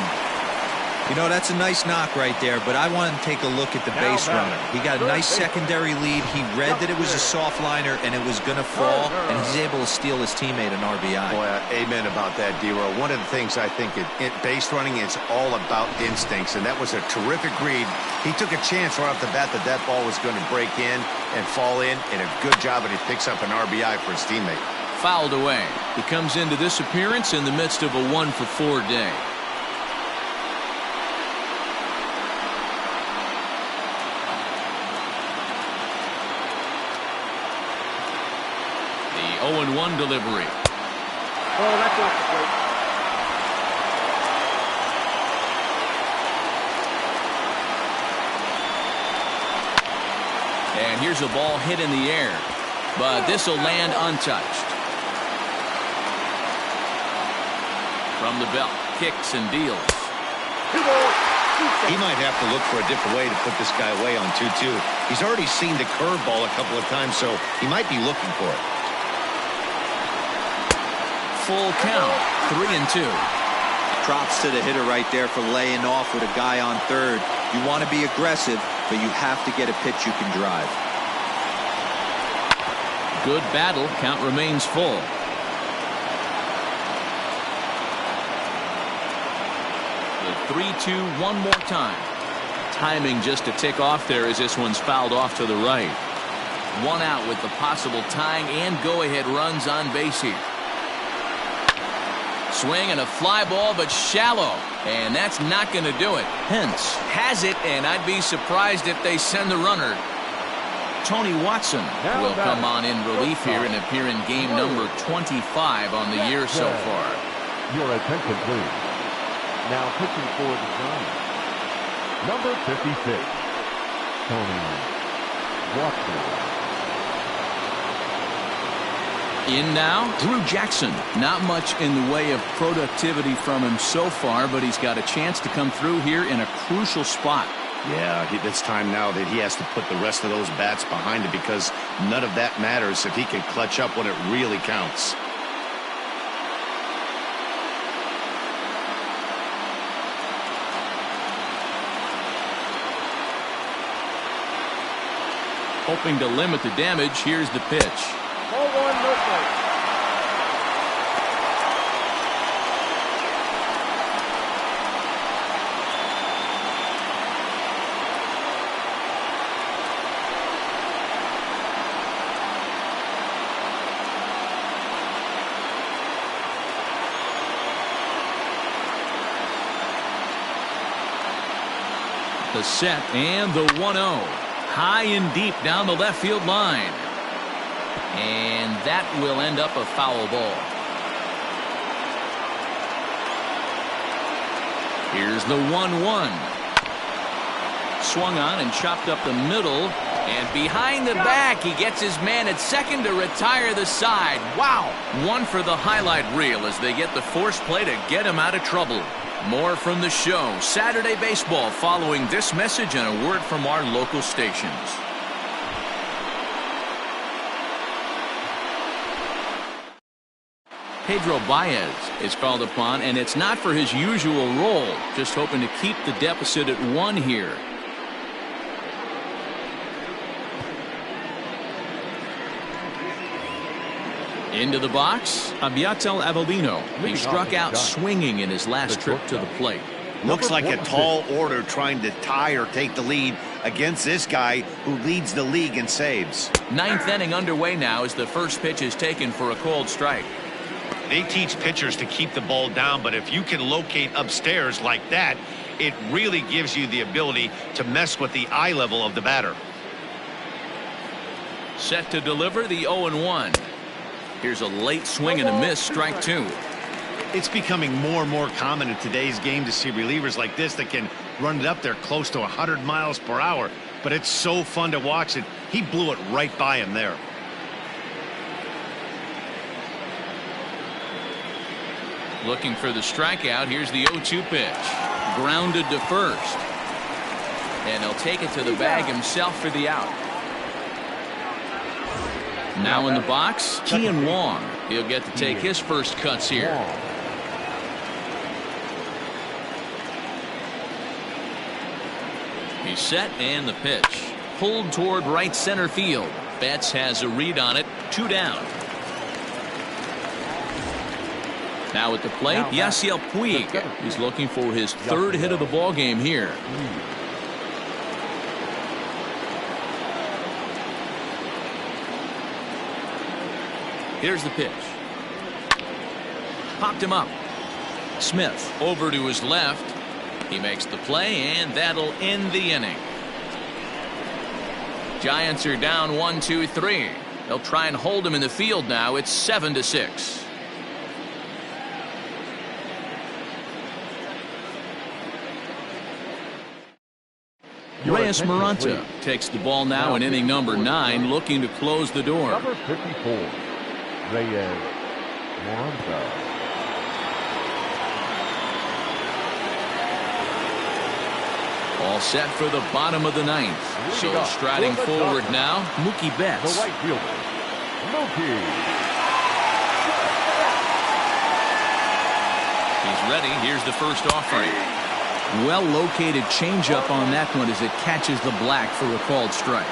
You know, that's a nice knock right there, but I want to take a look at the base runner. He got a nice secondary lead. He read that it was a soft liner and it was going to fall, and he's able to steal his teammate an RBI. Boy, amen about that, D-Row. One of the things I think in base running is all about instincts, and that was a terrific read. He took a chance right off the bat that that ball was going to break in and fall in, and a good job, and he picks up an RBI for his teammate. Fouled away. He comes into this appearance in the midst of a 1-for-4 day. The 0-1 delivery. Oh, that's off the plate. And here's a ball hit in the air, but this will land untouched. From the belt, kicks and deals. He might have to look for a different way to put this guy away on 2-2. He's already seen the curveball a couple of times, so he might be looking for it. Full count, 3-2. Props to the hitter right there for laying off with a guy on third. You want to be aggressive, but you have to get a pitch you can drive. Good battle. Count remains full. The 3-2 one more time. Timing just a tick off there as this one's fouled off to the right. 1 out with the possible tying and go-ahead runs on base here. Swing and a fly ball, but shallow, and that's not going to do it. Pence has it, and I'd be surprised if they send the runner. Tony Watson will come on in relief here and appear in game number 25 on the year so far. Your attention, please. Now pitching for the Giants, number 56, Tony Watson. In now, Drew Jackson. Not much in the way of productivity from him so far, but he's got a chance to come through here in a crucial spot. Yeah, it's time now that he has to put the rest of those bats behind it, because none of that matters if he can clutch up when it really counts. Hoping to limit the damage, here's the pitch. 0-1, no play. The set and the 1-0. High and deep down the left field line. And that will end up a foul ball. Here's the 1-1. Swung on and chopped up the middle. And behind the back, he gets his man at second to retire the side. Wow. One for the highlight reel as they get the force play to get him out of trouble. More from the show. Saturday Baseball following this message and a word from our local stations. Pedro Baez is called upon, and it's not for his usual role. Just hoping to keep the deficit at 1 here. Into the box, Abiatel Avellino. He struck out swinging in his last trip to the plate. Looks like a tall order trying to tie or take the lead against this guy who leads the league in saves. 9th inning underway now as the first pitch is taken for a called strike. They teach pitchers to keep the ball down, but if you can locate upstairs like that, it really gives you the ability to mess with the eye level of the batter. Set to deliver the 0-1. Here's a late swing and a miss, strike 2. It's becoming more and more common in today's game to see relievers like this that can run it up there close to 100 miles per hour. But it's so fun to watch it. He blew it right by him there. Looking for the strikeout. Here's the 0-2 pitch. Grounded to first. And he'll take it to the bag himself for the out. Now in the box, Kian Wong. He'll get to take his first cuts here. He's set and the pitch. Pulled toward right center field. Betts has a read on it. 2 down. Now at the plate, Yasiel Puig. He's looking for his 3rd hit of the ball game here. Here's the pitch. Popped him up. Smith over to his left. He makes the play, and that'll end the inning. Giants are down 1-2-3. They'll try and hold him in the field now. It's 7-6. Reyes Maranta takes the ball now in inning number 9, looking to close the door. Number 54, Reyes Maranta. All set for the bottom of the 9th. So striding forward now, Mookie Betts. The right fielder, Mookie. He's ready. Here's the first offering. Well-located changeup on that one as it catches the black for a called strike.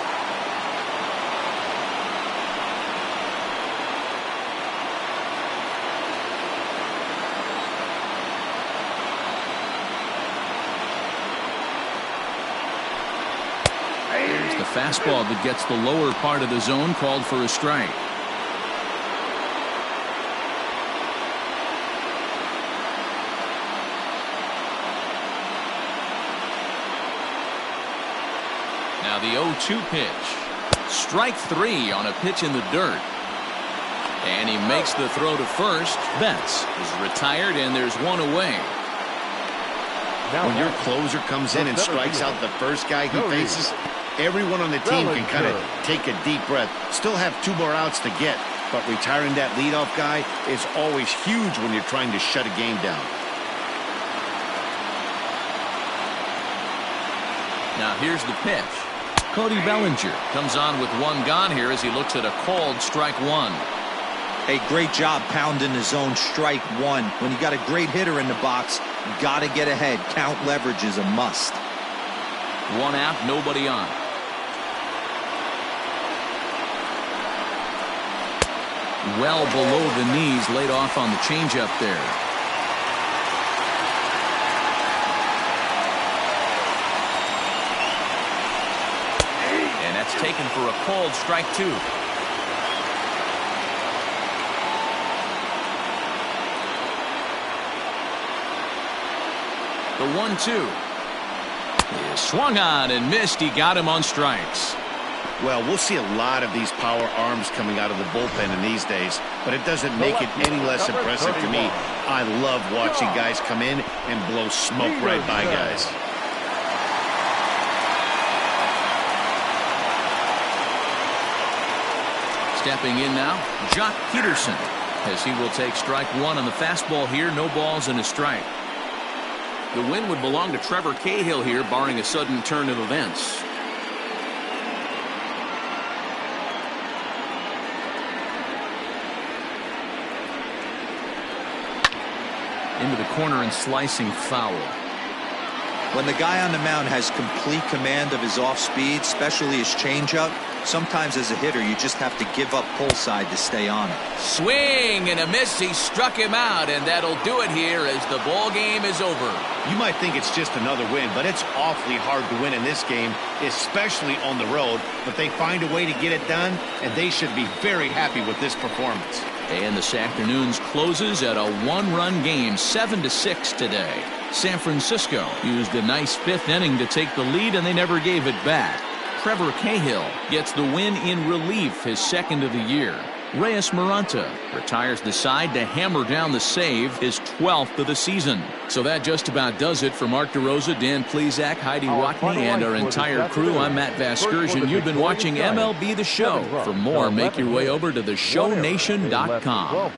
There's the fastball that gets the lower part of the zone, called for a strike. Now the 0-2 pitch. Strike 3 on a pitch in the dirt. And he makes the throw to first. Betts is retired, and there's one away. When your closer comes in and strikes out the first guy he faces, everyone on the team can kind of take a deep breath. Still have 2 more outs to get, but retiring that leadoff guy is always huge when you're trying to shut a game down. Now here's the pitch. Cody Bellinger comes on with 1 gone here as he looks at a called strike 1. Hey, great job pounding the zone, strike 1. When you got a great hitter in the box, you got to get ahead. Count leverage is a must. 1 out, nobody on. Well below the knees, laid off on the changeup there. And that's taken for a called strike 2. The 1-2 is swung on and missed. He got him on strikes. Well, we'll see a lot of these power arms coming out of the bullpen in these days, but it doesn't make it any less impressive to me. I love watching guys come in and blow smoke right by guys. Stepping in now, Jock Peterson, as he will take strike one on the fastball here. No balls and a strike. The win would belong to Trevor Cahill here, barring a sudden turn of events. Into the corner and slicing foul. When the guy on the mound has complete command of his off speed, especially his changeup, sometimes as a hitter you just have to give up pull side to stay on it. Swing and a miss. He struck him out, and that'll do it here as the ball game is over. You might think it's just another win, but it's awfully hard to win in this game, especially on the road. But they find a way to get it done, and they should be very happy with this performance. And this afternoon's closes at a one-run game, 7-6 today. San Francisco used a nice fifth inning to take the lead, and they never gave it back. Trevor Cahill gets the win in relief, his second of the year. Reyes Maranta retires the side to hammer down the save, his 12th of the season. So that just about does it for Mark DeRosa, Dan Plesac, Heidi Rockney, and our entire crew. I'm Matt Vasgersian. You've been watching MLB The Show. For more, make your way over to theshownation.com.